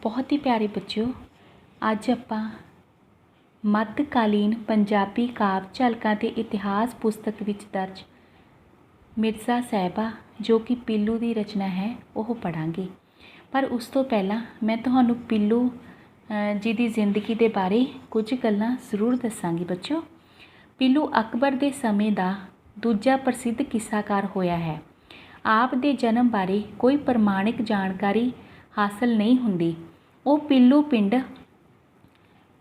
बहुत ही प्यारे बच्चों, ਅੱਜ ਆਪਾਂ ਮੱਧਕਾਲੀਨ ਪੰਜਾਬੀ ਕਾਵਿ ਝਲਕਾਂ ਤੇ ਇਤਿਹਾਸ ਪੁਸਤਕ ਵਿੱਚ ਦਰਜ ਮਿਰਜ਼ਾ ਸਾਹਿਬਾ ਜੋ ਕਿ ਪੀਲੂ ਦੀ ਰਚਨਾ ਹੈ ਉਹ ਪੜ੍ਹਾਂਗੇ। ਪਰ ਉਸ ਤੋਂ ਪਹਿਲਾਂ ਮੈਂ ਤੁਹਾਨੂੰ ਪੀਲੂ ਜੀ ਦੀ ਜ਼ਿੰਦਗੀ ਦੇ ਬਾਰੇ ਕੁਝ ਗੱਲਾਂ ਜ਼ਰੂਰ ਦੱਸਾਂਗੀ ਬੱਚਿਓ। ਪੀਲੂ ਅਕਬਰ ਦੇ ਸਮੇਂ ਦਾ ਦੂਜਾ ਪ੍ਰਸਿੱਧ ਕਿੱਸਾਕਾਰ ਹੋਇਆ ਹੈ। ਆਪ ਦੇ ਜਨਮ ਬਾਰੇ ਕੋਈ ਪ੍ਰਮਾਣਿਕ ਜਾਣਕਾਰੀ ਹਾਸਲ ਨਹੀਂ ਹੁੰਦੀ। ਉਹ ਪੀਲੂ ਪਿੰਡ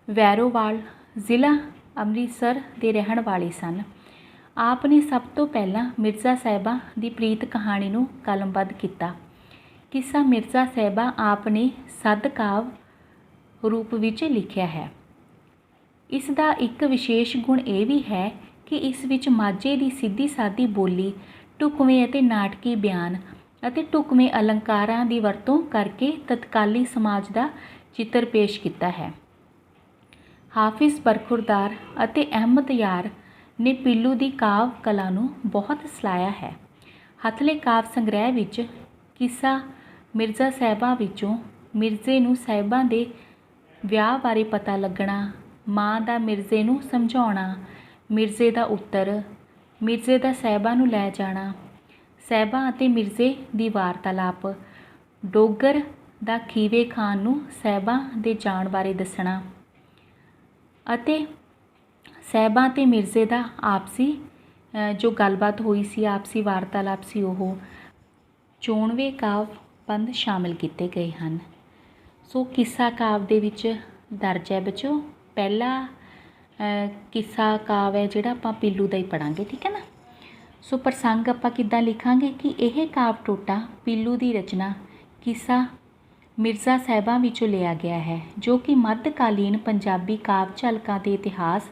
ਵੈਰੋਵਾਲ ਜ਼ਿਲ੍ਹਾ ਅੰਮ੍ਰਿਤਸਰ ਦੇ ਰਹਿਣ ਵਾਲੇ ਸਨ। ਆਪ ਨੇ ਸਭ ਤੋਂ ਪਹਿਲਾਂ ਮਿਰਜ਼ਾ ਸਾਹਿਬਾ ਦੀ ਪ੍ਰੀਤ ਕਹਾਣੀ ਨੂੰ ਕਲਮਬੱਧ ਕੀਤਾ। ਕਿੱਸਾ ਮਿਰਜ਼ਾ ਸਾਹਿਬਾ ਆਪ ਨੇ ਸੱਧ ਕਾਵਿ ਰੂਪ ਵਿੱਚ ਲਿਖਿਆ ਹੈ। ਇਸ ਦਾ ਇੱਕ ਵਿਸ਼ੇਸ਼ ਗੁਣ ਇਹ ਵੀ ਹੈ ਕਿ ਇਸ ਵਿੱਚ ਮਾਝੇ ਦੀ ਸਿੱਧੀ ਸਾਦੀ ਬੋਲੀ, ਢੁਕਵੇਂ ਅਤੇ ਨਾਟਕੀ ਬਿਆਨ ਅਤੇ ਢੁਕਵੇਂ ਅਲੰਕਾਰਾਂ ਦੀ ਵਰਤੋਂ ਕਰਕੇ ਤਤਕਾਲੀ ਸਮਾਜ ਦਾ ਚਿੱਤਰ ਪੇਸ਼ ਕੀਤਾ ਹੈ। ਹਾਫਿਜ਼ ਬਰਖੁਰਦਾਰ ਅਤੇ ਅਹਿਮਦ ਯਾਰ ਨੇ ਪੀਲੂ ਦੀ ਕਾਵਿ ਕਲਾ ਨੂੰ ਬਹੁਤ ਸਲਾਹਿਆ ਹੈ। ਹਥਲੇ ਕਾਵਿ ਸੰਗ੍ਰਹਿ ਵਿੱਚ ਕਿੱਸਾ ਮਿਰਜ਼ਾ ਸਾਹਿਬਾ ਵਿੱਚੋਂ ਮਿਰਜ਼ੇ ਨੂੰ ਸਾਹਿਬਾਂ ਦੇ ਵਿਆਹ ਬਾਰੇ ਪਤਾ ਲੱਗਣਾ, ਮਾਂ ਦਾ ਮਿਰਜ਼ੇ ਨੂੰ ਸਮਝਾਉਣਾ, ਮਿਰਜ਼ੇ ਦਾ ਉੱਤਰ, ਮਿਰਜ਼ੇ ਦਾ ਸਾਹਿਬਾਂ ਨੂੰ ਲੈ ਜਾਣਾ, ਸਾਹਿਬਾਂ ਅਤੇ ਮਿਰਜ਼ੇ ਦੀ ਵਾਰਤਾਲਾਪ, ਡੋਗਰ ਦਾ ਖੀਵੇ ਖਾਨ ਨੂੰ ਸਾਹਿਬਾਂ ਦੇ ਜਾਣ ਬਾਰੇ ਦੱਸਣਾ ਅਤੇ ਸਾਹਿਬਾਂ ਅਤੇ ਮਿਰਜ਼ੇ ਦਾ ਆਪਸੀ ਜੋ ਗੱਲਬਾਤ ਹੋਈ ਸੀ, ਆਪਸੀ ਵਾਰਤਾਲਾਪ ਸੀ, ਉਹ 94 ਕਾਵਿ ਬੰਦ ਸ਼ਾਮਿਲ ਕੀਤੇ ਗਏ ਹਨ। ਸੋ ਕਿੱਸਾ ਕਾਵਿ ਦੇ ਵਿੱਚ ਦਰਜ ਹੈ ਬੱਚੋ। ਪਹਿਲਾ ਕਿੱਸਾ ਕਾਵਿ ਹੈ ਜਿਹੜਾ ਆਪਾਂ ਪੀਲੂ ਦਾ ਹੀ ਪੜ੍ਹਾਂਗੇ, ਠੀਕ ਹੈ ਨਾ। ਸੋ ਪ੍ਰਸੰਗ ਆਪਾਂ ਕਿੱਦਾਂ ਲਿਖਾਂਗੇ ਕਿ ਇਹ ਕਾਵਿ ਟੋਟਾ ਪੀਲੂ ਦੀ ਰਚਨਾ ਕਿੱਸਾ ਮਿਰਜ਼ਾ ਸਾਹਿਬਾਂ ਵਿੱਚੋਂ ਲਿਆ ਗਿਆ ਹੈ, ਜੋ ਕਿ ਮੱਧਕਾਲੀਨ ਪੰਜਾਬੀ ਕਾਵਿ ਝਲਕਾਂ ਦੇ ਇਤਿਹਾਸ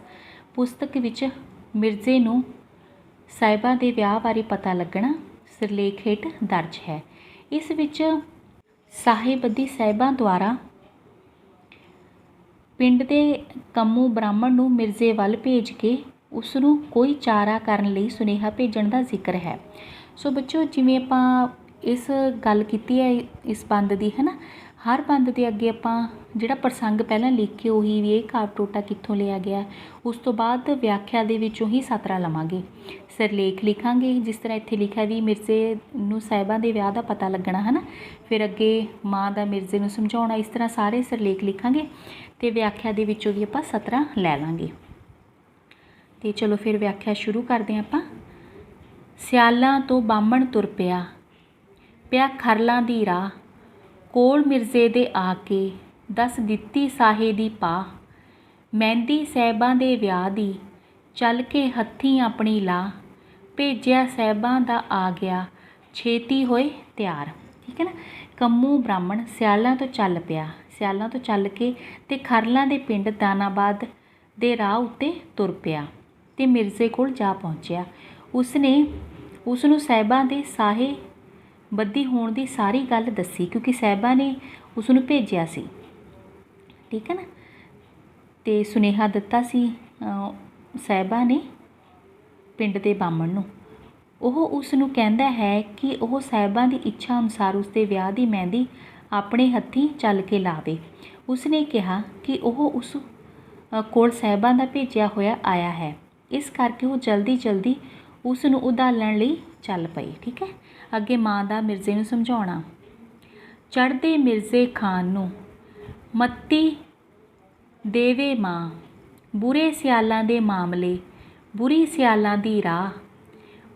ਪੁਸਤਕ ਵਿੱਚ ਮਿਰਜ਼ੇ ਨੂੰ ਸਾਹਿਬਾਂ ਦੇ ਵਿਆਹ ਬਾਰੇ ਪਤਾ ਲੱਗਣਾ ਸਿਰਲੇਖ ਹੇਠ ਦਰਜ ਹੈ। ਇਸ ਵਿੱਚ ਸਾਹਿਬਦੀ ਸਾਹਿਬਾਂ ਦੁਆਰਾ ਪਿੰਡ ਦੇ ਕੰਮੂ ਬ੍ਰਾਹਮਣ ਨੂੰ ਮਿਰਜ਼ੇ ਵੱਲ ਭੇਜ ਕੇ ਉਸ ਨੂੰ ਕੋਈ ਚਾਰਾ ਕਰਨ ਲਈ ਸੁਨੇਹਾ ਭੇਜਣ ਦਾ ਜ਼ਿਕਰ ਹੈ। ਸੋ ਬੱਚੋ, ਜਿਵੇਂ ਆਪਾਂ ਇਸ ਗੱਲ ਕੀਤੀ ਹੈ ਇਸ ਬੰਦ ਦੀ, ਹੈ ਨਾ, ਹਰ ਬੰਦ ਦੇ ਅੱਗੇ ਆਪਾਂ ਜਿਹੜਾ ਪ੍ਰਸੰਗ ਪਹਿਲਾਂ ਲਿਖ ਕੇ ਉਹੀ ਵੀ ਇਹ ਕਾਵਿ ਟੋਟਾ ਕਿੱਥੋਂ ਲਿਆ ਗਿਆ, ਉਸ ਤੋਂ ਬਾਅਦ ਵਿਆਖਿਆ ਦੇ ਵਿੱਚੋਂ ਹੀ ਸਤਰਾ ਲਵਾਂਗੇ, ਸਿਰਲੇਖ ਲਿਖਾਂਗੇ। ਜਿਸ ਤਰ੍ਹਾਂ ਇੱਥੇ ਲਿਖਿਆ ਵੀ ਮਿਰਜ਼ੇ ਨੂੰ ਸਾਹਿਬਾਂ ਦੇ ਵਿਆਹ ਦਾ ਪਤਾ ਲੱਗਣਾ, ਹੈ ਨਾ, ਫਿਰ ਅੱਗੇ ਮਾਂ ਦਾ ਮਿਰਜ਼ੇ ਨੂੰ ਸਮਝਾਉਣਾ, ਇਸ ਤਰ੍ਹਾਂ ਸਾਰੇ ਸਿਰਲੇਖ ਲਿਖਾਂਗੇ ਅਤੇ ਵਿਆਖਿਆ ਦੇ ਵਿੱਚੋਂ ਵੀ ਆਪਾਂ ਸਤਰਾ ਲੈ ਲਾਂਗੇ। ਅਤੇ ਚਲੋ ਫਿਰ ਵਿਆਖਿਆ ਸ਼ੁਰੂ ਕਰਦੇ ਹਾਂ ਆਪਾਂ। ਸਿਆਲਾਂ ਤੋਂ ਬਾਹਮਣ ਤੁਰ ਪਿਆ, ਪਿਆ ਖਰਲਾਂ ਦੀ ਰਾਹ, ਕੋਲ ਮਿਰਜ਼ੇ ਦੇ ਆ ਕੇ ਦੱਸ ਦਿੱਤੀ ਸਾਹੇ ਦੀ ਪਾ, ਮਹਿੰਦੀ ਸਾਹਿਬਾਂ ਦੇ ਵਿਆਹ ਦੀ ਚੱਲ ਕੇ ਹੱਥੀਂ ਆਪਣੀ ਲਾ, ਭੇਜਿਆ ਸਾਹਿਬਾਂ ਦਾ ਆ ਗਿਆ ਛੇਤੀ ਹੋਏ ਤਿਆਰ, ਠੀਕ ਹੈ ਨਾ। ਕੰਮੂ ਬ੍ਰਾਹਮਣ ਸਿਆਲਾਂ ਤੋਂ ਚੱਲ ਪਿਆ, ਸਿਆਲਾਂ ਤੋਂ ਚੱਲ ਕੇ ਅਤੇ ਖਰਲਾਂ ਦੇ ਪਿੰਡ ਦਾਨਾਬਾਦ ਦੇ ਰਾਹ ਉੱਤੇ ਤੁਰ ਪਿਆ ਅਤੇ ਮਿਰਜ਼ੇ ਕੋਲ ਜਾ ਪਹੁੰਚਿਆ। ਉਸਨੇ ਉਸ ਨੂੰ ਸਾਹਿਬਾਂ ਦੇ ਸਾਹੇ ਬੱਧੀ ਹੋਣ ਦੀ ਸਾਰੀ ਗੱਲ ਦੱਸੀ, ਕਿਉਂਕਿ ਸਾਹਿਬਾਂ ਨੇ ਉਸ ਨੂੰ ਭੇਜਿਆ ਸੀ, ਠੀਕ ਹੈ ਨਾ, ਅਤੇ ਸੁਨੇਹਾ ਦਿੱਤਾ ਸੀ ਸਾਹਿਬਾਂ ਨੇ ਪਿੰਡ ਦੇ ਬਾਹਮਣ ਨੂੰ। ਉਹ ਉਸ ਨੂੰ ਕਹਿੰਦਾ ਹੈ ਕਿ ਉਹ ਸਾਹਿਬਾਂ ਦੀ ਇੱਛਾ ਅਨੁਸਾਰ ਉਸ ਦੇ ਵਿਆਹ ਦੀ ਮਹਿੰਦੀ ਆਪਣੇ ਹੱਥੀਂ ਚੱਲ ਕੇ ਲਾਵੇ। ਉਸਨੇ ਕਿਹਾ ਕਿ ਉਹ ਉਸ ਕੋਲ ਸਾਹਿਬਾਂ ਦਾ ਭੇਜਿਆ ਹੋਇਆ ਆਇਆ ਹੈ, ਇਸ ਕਰਕੇ ਉਹ ਜਲਦੀ ਜਲਦੀ ਉਸ ਨੂੰ ਉਧਾਲਣ ਲਈ ਚੱਲ ਪਈ, ਠੀਕ ਹੈ। ਅੱਗੇ ਮਾਂ ਦਾ ਮਿਰਜ਼ੇ ਨੂੰ ਸਮਝਾਉਣਾ। ਚੜ੍ਹਦੇ ਮਿਰਜ਼ੇ ਖਾਨ ਨੂੰ ਮੱਤੀ ਦੇਵੇ ਮਾਂ, ਬੁਰੇ ਸਿਆਲਾਂ ਦੇ ਮਾਮਲੇ, ਬੁਰੀ ਸਿਆਲਾਂ ਦੀ ਰਾਹ,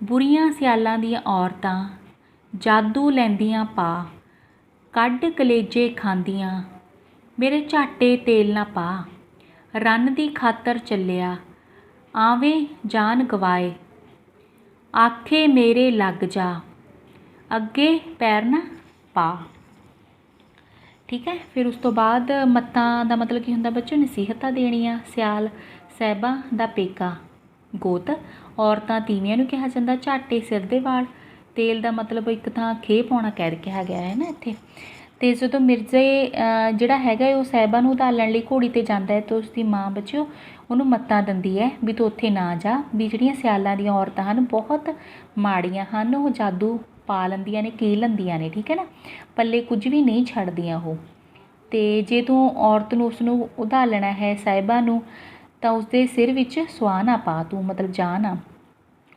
ਬੁਰੀਆਂ ਸਿਆਲਾਂ ਦੀਆਂ ਔਰਤਾਂ ਜਾਦੂ ਲੈਂਦੀਆਂ ਪਾ, ਕੱਢ ਕਲੇਜੇ ਖਾਂਦੀਆਂ, ਮੇਰੇ ਝਾਟੇ ਤੇਲ ਨਾ ਪਾ, ਰੰਨ ਦੀ ਖਾਤਰ ਚੱਲਿਆ ਆਵੇਂ ਜਾਨ ਗਵਾਏ, ਆਖੇ ਮੇਰੇ ਲੱਗ ਜਾ ਅੱਗੇ ਪੈਰ ਨਾ ਪਾ, ਠੀਕ ਹੈ। ਫਿਰ ਉਸ ਤੋਂ ਬਾਅਦ ਮੱਤਾਂ ਦਾ ਮਤਲਬ ਕੀ ਹੁੰਦਾ ਬੱਚੋ? ਨਸੀਹਤਾਂ ਦੇਣੀਆਂ। ਸਿਆਲ ਸਾਹਿਬਾਂ ਦਾ ਪੇਕਾ ਗੋਤ, ਔਰਤਾਂ ਤੀਵੀਆਂ ਨੂੰ ਕਿਹਾ ਜਾਂਦਾ। ਝਾਟੇ ਸਿਰ ਦੇ ਵਾਲ, ਤੇਲ ਦਾ ਮਤਲਬ ਇੱਕ ਥਾਂ ਖੇਹ ਪਾਉਣਾ ਕਹਿ ਕਿਹਾ ਗਿਆ ਹੈ ਨਾ ਇੱਥੇ। ਅਤੇ ਜਦੋਂ ਮਿਰਜ਼ੇ ਜਿਹੜਾ ਹੈਗਾ ਉਹ ਸਾਹਿਬਾਂ ਨੂੰ ਉਧਾਲਣ ਲਈ ਘੋੜੀ 'ਤੇ ਜਾਂਦਾ ਹੈ ਤਾਂ ਉਸਦੀ ਮਾਂ ਬੱਚਿਓ ਉਹਨੂੰ ਮੱਤਾਂ ਦਿੰਦੀ ਹੈ ਵੀ ਤੂੰ ਉੱਥੇ ਨਾ ਜਾ, ਵੀ ਜਿਹੜੀਆਂ ਸਿਆਲਾਂ ਦੀਆਂ ਔਰਤਾਂ ਹਨ ਬਹੁਤ ਮਾੜੀਆਂ ਹਨ, ਉਹ ਜਾਦੂ ਪਾ ਲੈਂਦੀਆਂ ਨੇ, ਕੀ ਲੈਂਦੀਆਂ ਨੇ, ਠੀਕ ਹੈ ਨਾ, ਪੱਲੇ ਕੁਝ ਵੀ ਨਹੀਂ ਛੱਡਦੀਆਂ ਉਹ। ਤੇ ਜੇ ਤੂੰ ਔਰਤ ਨੂੰ ਉਸਨੂੰ ਉਧਾਲਣਾ ਹੈ ਸਾਹਿਬਾ ਨੂੰ ਤਾਂ ਉਸਦੇ ਸਿਰ ਵਿੱਚ ਸੁਆਹ ਨਾ ਪਾ ਤੂੰ, ਮਤਲਬ ਜਾ ਨਾ।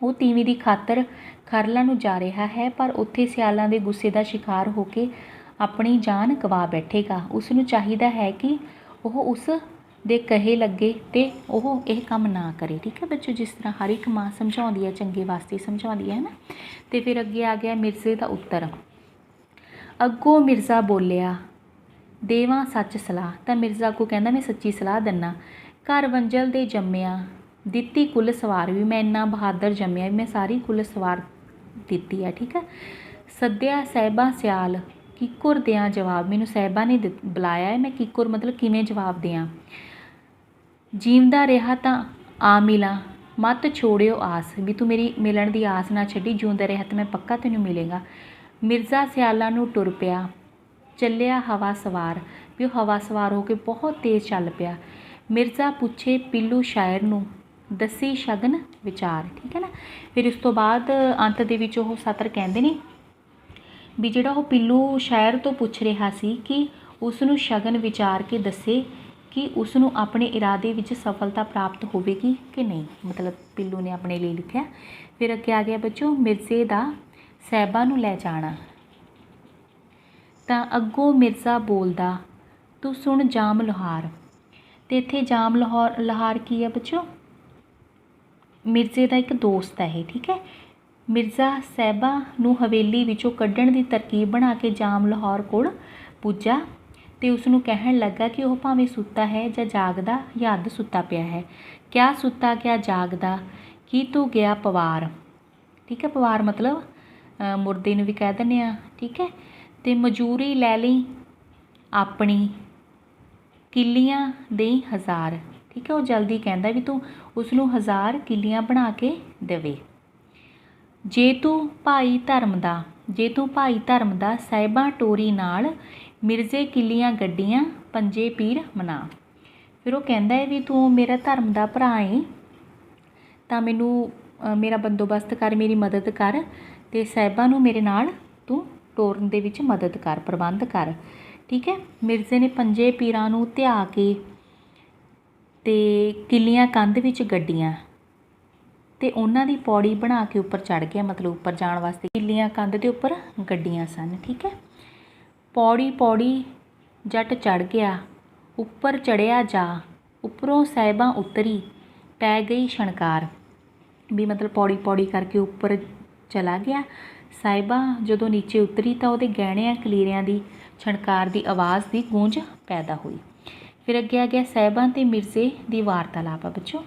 ਉਹ ਤੀਵੀਂ ਦੀ ਖਾਤਰ ਖਰਲਾਂ ਨੂੰ ਜਾ ਰਿਹਾ ਹੈ, ਪਰ ਉੱਥੇ ਸਿਆਲਾਂ ਦੇ ਗੁੱਸੇ ਦਾ ਸ਼ਿਕਾਰ ਹੋ ਕੇ ਆਪਣੀ ਜਾਨ ਗਵਾ ਬੈਠੇਗਾ। ਉਸ ਨੂੰ ਚਾਹੀਦਾ ਹੈ ਕਿ ਉਹ ਉਸ ਦੇ ਕਹੇ ਲੱਗੇ ਤੇ ਉਹ ਇਹ ਕੰਮ ਨਾ ਕਰੇ। ਠੀਕ ਹੈ ਬੱਚੋ, ਜਿਸ ਤਰ੍ਹਾਂ ਹਰ ਇੱਕ ਮਾਂ ਸਮਝਾਉਂਦੀ ਹੈ, ਚੰਗੇ ਵਾਸਤੇ ਸਮਝਾਉਂਦੀ ਹੈ ਨਾ। ਤੇ ਫਿਰ ਅੱਗੇ ਆ ਗਿਆ ਮਿਰਜ਼ੇ ਦਾ ਉੱਤਰ। ਅੱਗੋਂ ਮਿਰਜ਼ਾ ਬੋਲਿਆ, ਦੇਵਾਂ ਸੱਚ ਸਲਾਹ। ਤਾਂ ਮਿਰਜ਼ਾ ਅੱਗੋਂ ਕਹਿੰਦਾ ਮੈਂ ਸੱਚੀ ਸਲਾਹ ਦਿੰਦਾ। ਘਰ ਵੰਜਲ ਦੇ ਜੰਮਿਆ ਦਿੱਤੀ ਕੁੱਲ ਸਵਾਰ, ਵੀ ਮੈਂ ਇੰਨਾ ਬਹਾਦਰ ਜੰਮਿਆ ਵੀ ਮੈਂ ਸਾਰੀ ਕੁੱਲ ਸਵਾਰ ਦਿੱਤੀ ਹੈ। ਠੀਕ ਹੈ। ਸੱਦਿਆ ਸਾਹਿਬਾਂ ਸਿਆਲ ਕਿੱਕੁਰ ਦਿਆਂ ਜਵਾਬ, ਮੈਨੂੰ ਸਾਹਿਬਾਂ ਨੇ ਬੁਲਾਇਆ ਹੈ, ਮੈਂ ਕਿੱਕੁਰ ਮਤਲਬ ਕਿਵੇਂ ਜਵਾਬ ਦਿਆਂ। ਜੀਵਦਾ ਰਿਹਾ ਤਾਂ ਆ ਮਿਲਾਂ ਮਤ ਛੋੜਿਓ ਆਸ, ਵੀ ਤੂੰ ਮੇਰੀ ਮਿਲਣ ਦੀ ਆਸ ਨਾ ਛੱਡੀ, ਜਿਉਂਦਾ ਰਿਹਾ ਤਾਂ ਮੈਂ ਪੱਕਾ ਤੈਨੂੰ ਮਿਲੇਗਾ। ਮਿਰਜ਼ਾ ਸਿਆਲਾਂ ਨੂੰ ਟੁਰ ਪਿਆ ਚੱਲਿਆ ਹਵਾ ਸਵਾਰ, ਵੀ ਉਹ ਹਵਾ ਸਵਾਰ ਹੋ ਕੇ ਬਹੁਤ ਤੇਜ਼ ਚੱਲ ਪਿਆ। ਮਿਰਜ਼ਾ ਪੁੱਛੇ ਪੀਲੂ ਸ਼ਾਇਰ ਨੂੰ ਦੱਸੀ ਸ਼ਗਨ ਵਿਚਾਰ। ਠੀਕ ਹੈ ਨਾ। ਫਿਰ ਇਸ ਤੋਂ ਬਾਅਦ ਅੰਤ ਦੇ ਵਿੱਚ ਉਹ ਸਤਰ ਕਹਿੰਦੇ ਨੇ ਵੀ ਜਿਹੜਾ ਉਹ ਪੀਲੂ ਸ਼ਾਇਰ ਤੋਂ ਪੁੱਛ ਰਿਹਾ ਸੀ ਕਿ ਉਸ ਨੂੰ ਸ਼ਗਨ ਵਿਚਾਰ ਕੇ ਦੱਸੇ ਕਿ ਉਸ ਨੂੰ ਆਪਣੇ ਇਰਾਦੇ ਵਿੱਚ ਸਫਲਤਾ ਪ੍ਰਾਪਤ ਹੋਵੇਗੀ ਕਿ ਨਹੀਂ, ਮਤਲਬ ਪੀਲੂ ਨੇ ਆਪਣੇ ਲਈ ਲਿਖਿਆ। ਫਿਰ ਅੱਗੇ ਆ ਗਿਆ ਬੱਚੋ ਮਿਰਜ਼ੇ ਦਾ ਸਾਹਿਬਾਂ ਨੂੰ ਲੈ ਜਾਣਾ। ਤਾਂ ਅੱਗੋਂ ਮਿਰਜ਼ਾ ਬੋਲਦਾ, ਤੂੰ ਸੁਣ ਜਾਮ ਲੋਹਾਰ। ਤੇ ਇੱਥੇ ਜਾਮ ਲੋਹਾਰ ਕੀ ਹੈ ਬੱਚੋ, ਮਿਰਜ਼ੇ ਦਾ ਇੱਕ ਦੋਸਤ ਹੈ ਇਹ। ਠੀਕ ਹੈ। ਮਿਰਜ਼ਾ ਸਾਹਿਬਾਂ ਨੂੰ ਹਵੇਲੀ ਵਿੱਚੋਂ ਕੱਢਣ ਦੀ ਤਰਕੀਬ ਬਣਾ ਕੇ ਜਾਮ ਲਾਹੌਰ ਕੋਲ ਪੁੱਜਾ ਤੇ ਉਸ ਨੂੰ ਕਹਿਣ ਲੱਗਾ ਕਿ ਉਹ ਭਾਵੇਂ ਸੁੱਤਾ ਹੈ ਜਾਂ ਜਾਗਦਾ ਜਾਂ ਅੱਧ ਸੁੱਤਾ ਪਿਆ ਹੈ। ਕਿਆ ਸੁੱਤਾ ਕਿਆ ਜਾਗਦਾ ਕੀ ਤੂੰ ਗਿਆ ਪਵਾਰ। ਠੀਕ ਹੈ। ਪਵਾਰ ਮਤਲਬ ਮੁਰਦੇ ਨੂੰ ਵੀ ਕਹਿ ਦਿੰਦੇ ਹਾਂ। ਠੀਕ ਹੈ। ਤੇ ਮਜ਼ਦੂਰੀ ਲੈ ਲਈ ਆਪਣੀ ਕਿੱਲੀਆਂ ਦੇਈ ਹਜ਼ਾਰ। ਠੀਕ ਹੈ। ਉਹ ਜਲਦੀ ਕਹਿੰਦਾ ਵੀ ਤੂੰ ਉਸ ਨੂੰ 1000 ਕਿੱਲੀਆਂ ਬਣਾ ਕੇ ਦੇਵੇ। ਜੇ ਤੂੰ ਭਾਈ ਧਰਮ ਦਾ ਸਾਹਿਬਾਂ ਟੋਰੀ ਨਾਲ ਮਿਰਜ਼ੇ ਕਿੱਲੀਆਂ ਗੱਡੀਆਂ ਪੰਜੇ ਪੀਰ ਮਨਾ। ਫਿਰ ਉਹ ਕਹਿੰਦਾ ਹੈ ਵੀ ਤੂੰ ਮੇਰਾ ਧਰਮ ਦਾ ਭਰਾ ਹੈ ਤਾਂ ਮੈਨੂੰ ਮੇਰਾ ਬੰਦੋਬਸਤ ਕਰ, ਮੇਰੀ ਮਦਦ ਕਰ ਤੇ ਸਾਹਿਬਾਂ ਨੂੰ ਮੇਰੇ ਨਾਲ ਤੂੰ ਟੋਰਨ ਦੇ ਵਿੱਚ ਮਦਦ ਕਰ, ਪ੍ਰਬੰਧ ਕਰ। ਠੀਕ ਹੈ। ਮਿਰਜ਼ੇ ਨੇ ਪੰਜੇ ਪੀਰਾਂ ਨੂੰ ਧਿਆ ਕੇ ਤੇ ਕਿੱਲੀਆਂ ਕੰਧ ਵਿੱਚ ਗੱਡੀਆਂ ਤੇ ਉਹਨਾਂ ਦੀ ਪੌੜੀ ਬਣਾ ਕੇ ਉੱਪਰ ਚੜ੍ਹ ਗਿਆ, ਮਤਲਬ ਉੱਪਰ ਜਾਣ ਵਾਸਤੇ ਕਿੱਲੀਆਂ ਕੰਧ ਦੇ ਉੱਪਰ ਗੱਡੀਆਂ ਸਨ। ਠੀਕ ਹੈ। ਪੌੜੀ ਪੌੜੀ ਜੱਟ ਚੜ੍ਹ ਗਿਆ ਉੱਪਰ ਚੜ੍ਹਿਆ ਜਾ, ਉੱਪਰੋਂ ਸਾਹਿਬਾਂ ਉਤਰੀ ਪੈ ਗਈ ਛਣਕਾਰ, ਵੀ ਮਤਲਬ ਪੌੜੀ ਪੌੜੀ ਕਰਕੇ ਉੱਪਰ ਚਲਾ ਗਿਆ। ਸਾਹਿਬਾਂ ਜਦੋਂ ਨੀਚੇ ਉਤਰੀ ਤਾਂ ਉਹਦੇ ਗਹਿਣਿਆਂ ਕਲੀਰਿਆਂ ਦੀ ਛਣਕਾਰ ਦੀ ਆਵਾਜ਼ ਦੀ ਗੂੰਜ ਪੈਦਾ ਹੋਈ। ਫਿਰ ਅੱਗੇ ਆ ਗਿਆ ਸਾਹਿਬਾਂ ਤੇ ਮਿਰਜ਼ੇ ਦੀ ਵਾਰਤਾਲਾਪ ਆ ਬੱਚੋ।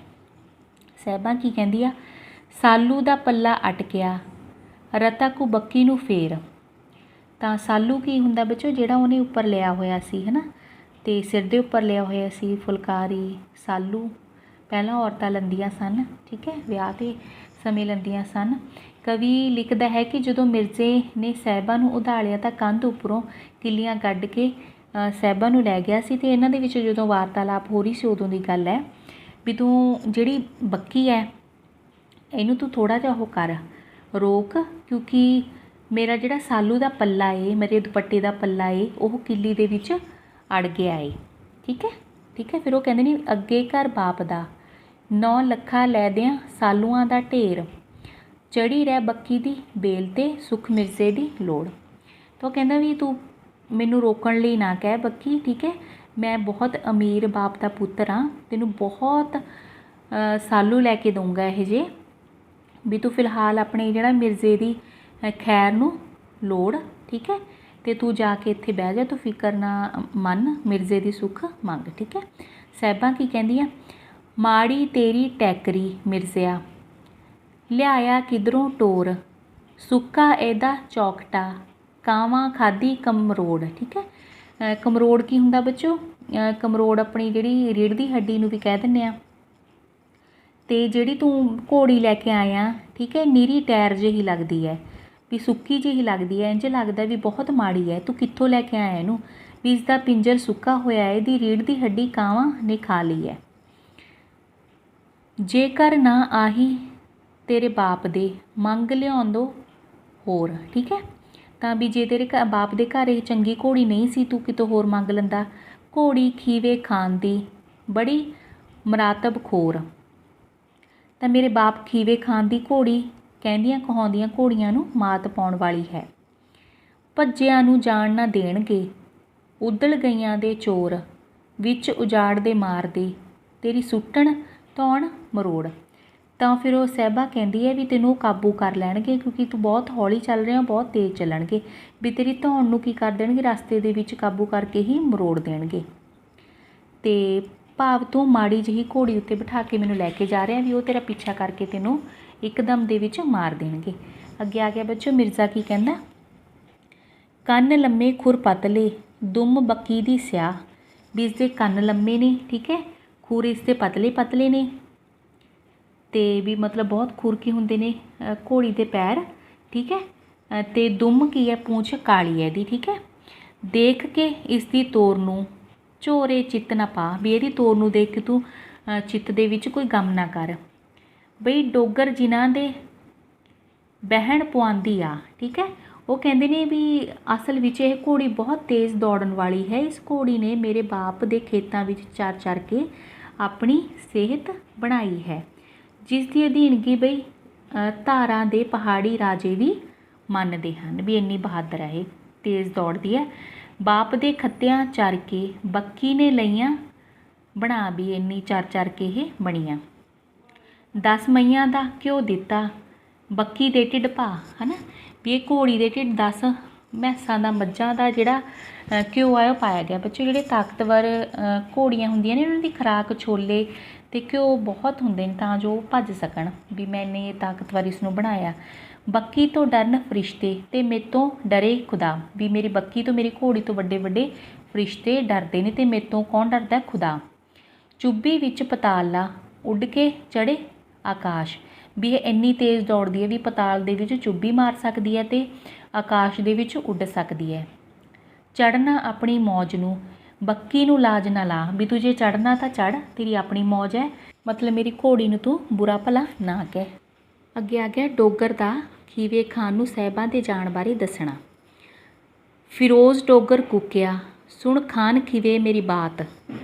ਸਾਹਿਬਾਂ ਕੀ ਕਹਿੰਦੀ ਆ, ਸਾਲੂ ਦਾ ਪੱਲਾ ਅਟਕਿਆ ਰਤਾ ਕੋ ਬੱਕੀ ਨੂੰ ਫੇਰ। ਤਾਂ ਸਾਲੂ ਕੀ ਹੁੰਦਾ ਬੱਚੋ, ਜਿਹੜਾ ਉਹਨੇ ਉੱਪਰ ਲਿਆ ਹੋਇਆ ਸੀ ਹੈ ਨਾ, ਤੇ ਸਿਰ ਦੇ ਉੱਪਰ ਲਿਆ ਹੋਇਆ ਸੀ ਫੁਲਕਾਰੀ। ਸਾਲੂ ਪਹਿਲਾਂ ਔਰਤਾਂ ਲੈਂਦੀਆਂ ਸਨ। ਠੀਕ ਹੈ। ਵਿਆਹ ਦੇ ਸਮੇਂ ਲੈਂਦੀਆਂ ਸਨ। ਕਵੀ ਲਿਖਦਾ ਹੈ ਕਿ ਜਦੋਂ ਮਿਰਜ਼ੇ ਨੇ ਸਾਹਿਬਾਂ ਨੂੰ ਉਧਾਲਿਆ ਤਾਂ ਕੰਧ ਉੱਪਰੋਂ ਕਿੱਲੀਆਂ ਕੱਢ ਕੇ ਸਾਹਿਬਾਂ ਨੂੰ ਲੈ ਗਿਆ ਸੀ। ਅਤੇ ਇਹਨਾਂ ਦੇ ਵਿੱਚ ਜਦੋਂ ਵਾਰਤਾਲਾਪ ਹੋ ਰਹੀ ਸੀ ਉਦੋਂ ਦੀ ਗੱਲ ਹੈ ਵੀ ਤੂੰ ਜਿਹੜੀ ਬੱਕੀ ਹੈ ਇਹਨੂੰ ਤੂੰ ਥੋੜ੍ਹਾ ਜਿਹਾ ਉਹ ਕਰ, ਰੋਕ, ਕਿਉਂਕਿ ਮੇਰਾ ਜਿਹੜਾ ਸਾਲੂ ਦਾ ਪੱਲਾ ਏ, ਮੇਰੇ ਦੁਪੱਟੇ ਦਾ ਪੱਲਾ ਏ, ਉਹ ਕਿੱਲੀ ਦੇ ਵਿੱਚ ਅੜ ਗਿਆ ਏ। ਠੀਕ ਹੈ। ਠੀਕ ਹੈ। ਫਿਰ ਉਹ ਕਹਿੰਦੇ ਨੇ ਅੱਗੇ ਘਰ ਬਾਪ ਦਾ 9 ਲੱਖਾਂ ਲੈ ਦਿਆਂ ਸਾਲੂਆਂ ਦਾ ਢੇਰ, ਚੜ੍ਹੀ ਰਹਿ ਬੱਕੀ ਦੀ ਬੇਲ ਤੇ ਸੁੱਖ ਮਿਰਜ਼ੇ ਦੀ ਲੋੜ। ਤਾਂ ਉਹ ਕਹਿੰਦਾ ਵੀ ਤੂੰ ਮੈਨੂੰ ਰੋਕਣ ਲਈ ਨਾ ਕਹਿ ਬੱਕੀ। ਠੀਕ ਹੈ। ਮੈਂ ਬਹੁਤ ਅਮੀਰ ਬਾਪ ਦਾ ਪੁੱਤਰ ਹਾਂ, ਤੈਨੂੰ ਬਹੁਤ ਸਾਲੂ ਲੈ ਕੇ ਦਊਂਗਾ ਇਹ ਜੇ, ਵੀ ਤੂੰ ਫਿਲਹਾਲ ਆਪਣੇ ਜਿਹੜਾ ਮਿਰਜ਼ੇ ਦੀ ਖੈਰ ਨੂੰ ਲੋੜ। ਠੀਕ ਹੈ। ਅਤੇ ਤੂੰ ਜਾ ਕੇ ਇੱਥੇ ਬਹਿ ਜਾ, ਤੂੰ ਫਿਕਰ ਨਾ ਮੰਨ, ਮਿਰਜ਼ੇ ਦੀ ਸੁੱਖ ਮੰਗ। ਠੀਕ ਹੈ। ਸਾਹਿਬਾਂ ਕੀ ਕਹਿੰਦੀਆਂ, ਮਾੜੀ ਤੇਰੀ ਟੈਕਰੀ ਮਿਰਜ਼ਿਆ ਲਿਆਇਆ ਕਿਧਰੋਂ ਟੋਰ, ਸੁੱਕਾ ਇਹਦਾ ਚੌਕਟਾ ਕਾਵਾਂ ਖਾਧੀ ਕਮਰੋੜ। ਠੀਕ ਹੈ। ਕਮਰੋੜ ਕੀ ਹੁੰਦਾ ਬੱਚੋ, ਕਮਰੋੜ ਆਪਣੀ ਜਿਹੜੀ ਰੀੜ੍ਹ ਦੀ ਹੱਡੀ ਨੂੰ ਵੀ ਕਹਿ ਦਿੰਦੇ ਆ। ਅਤੇ ਜਿਹੜੀ ਤੂੰ ਘੋੜੀ ਲੈ ਕੇ ਆਇਆ, ਠੀਕ ਹੈ, ਨੀਰੀ ਟਾਇਰ ਜਿਹੀ ਲੱਗਦੀ ਹੈ, ਵੀ ਸੁੱਕੀ ਜਿਹੀ ਲੱਗਦੀ ਹੈ, ਇੰਝ ਲੱਗਦਾ ਵੀ ਬਹੁਤ ਮਾੜੀ ਹੈ, ਤੂੰ ਕਿੱਥੋਂ ਲੈ ਕੇ ਆਇਆ ਇਹਨੂੰ, ਵੀ ਇਸਦਾ ਪਿੰਜਰ ਸੁੱਕਾ ਹੋਇਆ ਹੈ, ਇਹਦੀ ਰੀੜ੍ਹ ਦੀ ਹੱਡੀ ਕਾਵਾਂ ਨੇ ਖਾ ਲਈ ਹੈ। ਜੇਕਰ ਨਾ ਆਹੀ ਤੇਰੇ ਬਾਪ ਦੇ ਮੰਗ ਲਿਆਉਂਦੋ ਹੋਰ। ਠੀਕ ਹੈ। ਤਾਂ ਵੀ ਜੇ ਤੇਰੇ ਬਾਪ ਦੇ ਘਰ ਇਹ ਚੰਗੀ ਘੋੜੀ ਨਹੀਂ ਸੀ ਤੂੰ ਕਿਤੋਂ ਹੋਰ ਮੰਗ ਲੈਂਦਾ। ਘੋੜੀ ਖੀਵੇ ਖਾਣ ਦੀ ਬੜੀ ਮਰਾਤਬ ਖੋਰ। ਤਾਂ ਮੇਰੇ ਬਾਪ ਖੀਵੇ ਖਾਣ ਦੀ ਘੋੜੀ ਕਹਿੰਦੀਆਂ ਕਹਾਉਂਦੀਆਂ ਘੋੜੀਆਂ ਨੂੰ ਮਾਤ ਪਾਉਣ ਵਾਲੀ ਹੈ। ਭੱਜਿਆਂ ਨੂੰ ਜਾਣ ਨਾ ਦੇਣਗੇ ਉਦਲ ਗਈਆਂ ਦੇ ਚੋਰ, ਵਿੱਚ ਉਜਾੜ ਦੇ ਮਾਰਦੇ ਤੇਰੀ ਸੁੱਟਣ ਧੌਣ ਮਰੋੜ। ਤਾਂ ਫਿਰ ਉਹ ਸਾਹਿਬਾ ਕਹਿੰਦੀ ਹੈ ਵੀ ਤੈਨੂੰ ਕਾਬੂ ਕਰ ਲੈਣਗੇ ਕਿਉਂਕਿ ਤੂੰ ਬਹੁਤ ਹੌਲੀ ਚੱਲ ਰਿਹਾ, ਬਹੁਤ ਤੇਜ਼ ਚੱਲਣਗੇ, ਵੀ ਤੇਰੀ ਧੌਣ ਨੂੰ ਕੀ ਕਰ ਦੇਣਗੇ, ਰਸਤੇ ਦੇ ਵਿੱਚ ਕਾਬੂ ਕਰਕੇ ਹੀ ਮਰੋੜ ਦੇਣਗੇ। ਅਤੇ ਭਾਵ ਤੂੰ ਮਾੜੀ ਜਿਹੀ ਘੋੜੀ ਉੱਤੇ ਬਿਠਾ ਕੇ ਮੈਨੂੰ ਲੈ ਕੇ ਜਾ ਰਿਹਾ ਵੀ ਉਹ ਤੇਰਾ ਪਿੱਛਾ ਕਰਕੇ ਤੈਨੂੰ ਇੱਕਦਮ ਦੇ ਵਿੱਚ ਮਾਰ ਦੇਣਗੇ। ਅੱਗੇ ਆ ਗਿਆ ਬੱਚੋ ਮਿਰਜ਼ਾ ਕੀ ਕਹਿੰਦਾ, ਕੰਨ ਲੰਮੇ ਖੁਰ ਪਤਲੇ ਦੁੰਮ ਬੱਕੀ ਦੀ ਸਿਆਹ, ਵੀ ਇਸਦੇ ਕੰਨ ਲੰਮੇ ਨੇ, ਠੀਕ ਹੈ, ਖੁਰ ਇਸਦੇ ਪਤਲੇ ਪਤਲੇ ਨੇ, ਅਤੇ ਵੀ ਮਤਲਬ ਬਹੁਤ ਖੁਰਕੇ ਹੁੰਦੇ ਨੇ ਘੋੜੀ ਦੇ ਪੈਰ, ਠੀਕ ਹੈ, ਅਤੇ ਦੁੰਮ ਕੀ ਹੈ, ਪੂੰਛ ਕਾਲੀ ਹੈ ਇਹਦੀ, ਠੀਕ ਹੈ। ਦੇਖ ਕੇ ਇਸ ਦੀ ਤੋਰ ਨੂੰ ਝੋਰੇ ਚਿੱਤ ਨਾ ਪਾ, ਵੀ ਇਹਦੀ ਤੋਰ ਨੂੰ ਦੇਖ ਕੇ ਤੂੰ ਚਿੱਤ ਦੇ ਵਿੱਚ ਕੋਈ ਗਮ ਨਾ ਕਰ। ਬਈ ਡੋਗਰ ਜਿਨ੍ਹਾਂ ਦੇ ਬਹਿਣ ਪੁਆਂਦੀ ਆ, ਠੀਕ ਹੈ, ਉਹ ਕਹਿੰਦੇ ਨੇ ਵੀ ਅਸਲ ਵਿੱਚ ਇਹ ਘੋੜੀ ਬਹੁਤ ਤੇਜ਼ ਦੌੜਨ ਵਾਲੀ ਹੈ। ਇਸ ਘੋੜੀ ਨੇ ਮੇਰੇ ਬਾਪ ਦੇ ਖੇਤਾਂ ਵਿੱਚ ਚਰ ਚਰ ਕੇ ਆਪਣੀ ਸਿਹਤ ਬਣਾਈ ਹੈ, ਜਿਸ ਦੀ ਅਧੀਨਗੀ ਬਈ ਧਾਰਾਂ ਦੇ ਪਹਾੜੀ ਰਾਜੇ ਵੀ ਮੰਨਦੇ ਹਨ, ਵੀ ਇੰਨੀ ਬਹਾਦਰ ਹੈ ਇਹ, ਤੇਜ਼ ਦੌੜਦੀ ਹੈ। ਬਾਪ ਦੇ ਖੱਤਿਆਂ ਚਰ ਕੇ ਬੱਕੀ ਨੇ ਲਈਆਂ ਬਣਾ, ਵੀ ਇੰਨੀ ਚਰ ਚਰ ਕੇ ਇਹ ਬਣੀਆਂ। 10 ਮਈਆਂ ਦਾ ਘਿਓ ਦਿੱਤਾ ਬੱਕੀ ਦੇ ਢਿੱਡ ਭਾ, ਹੈ ਨਾ, ਵੀ ਇਹ ਘੋੜੀ ਦੇ ਢਿੱਡ 10 ਮੈਸਾਂ ਦਾ, ਮੱਝਾਂ ਦਾ ਜਿਹੜਾ ਘਿਓ ਹੈ ਉਹ ਪਾਇਆ ਗਿਆ। ਬੱਚੇ ਜਿਹੜੇ ਤਾਕਤਵਰ ਘੋੜੀਆਂ ਹੁੰਦੀਆਂ ਨੇ ਉਹਨਾਂ ਦੀ ਖੁਰਾਕ ਛੋਲੇ ਅਤੇ ਘਿਓ ਬਹੁਤ ਹੁੰਦੇ ਨੇ ਤਾਂ ਜੋ ਭੱਜ ਸਕਣ, ਵੀ ਮੈਨੇ ਤਾਕਤਵਰ ਇਸ ਨੂੰ ਬਣਾਇਆ। ਬੱਕੀ ਤੋਂ ਡਰਨ ਫਰਿਸ਼ਤੇ ਅਤੇ ਮੇਰੇ ਤੋਂ ਡਰੇ ਖੁਦਾ, ਵੀ ਮੇਰੀ ਬੱਕੀ ਤੋਂ, ਮੇਰੀ ਘੋੜੀ ਤੋਂ ਵੱਡੇ ਵੱਡੇ ਫਰਿਸ਼ਤੇ ਡਰਦੇ ਨੇ ਅਤੇ ਮੇਰੇ ਤੋਂ ਕੌਣ ਡਰਦਾ, ਖੁਦਾ। ਚੁੱਭੀ ਵਿੱਚ ਪਤਾਲਾ ਉੱਡ ਕੇ ਚੜ੍ਹੇ ਆਕਾਸ਼, ਵੀ ਇਹ ਇੰਨੀ ਤੇਜ਼ ਦੌੜਦੀ ਹੈ ਵੀ ਪਤਾਲ ਦੇ ਵਿੱਚ ਚੁੱਭੀ ਮਾਰ ਸਕਦੀ ਹੈ ਅਤੇ ਆਕਾਸ਼ ਦੇ ਵਿੱਚ ਉੱਡ ਸਕਦੀ ਹੈ। ਚੜ੍ਹਨਾ ਆਪਣੀ ਮੌਜ ਨੂੰ ਬੱਕੀ ਨੂੰ ਲਾਜ ਨਾ ਲਾ, ਵੀ ਤੂੰ ਜੇ ਚੜ੍ਹਨਾ ਤਾਂ ਚੜ੍ਹ, ਤੇਰੀ ਆਪਣੀ ਮੌਜ ਹੈ, ਮਤਲਬ ਮੇਰੀ ਘੋੜੀ ਨੂੰ ਤੂੰ ਬੁਰਾ ਭਲਾ ਨਾ ਕਹਿ। ਅੱਗੇ ਆ ਗਿਆ ਡੋਗਰ ਦਾ ਖੀਵੇ ਖਾਨ ਨੂੰ ਸਾਹਿਬਾਂ ਦੇ ਜਾਣ ਬਾਰੇ ਦੱਸਣਾ। ਫਿਰੋਜ਼ ਡੋਗਰ ਕੂਕਿਆ ਸੁਣ ਖਾਨ ਖੀਵੇ ਮੇਰੀ ਬਾਤ,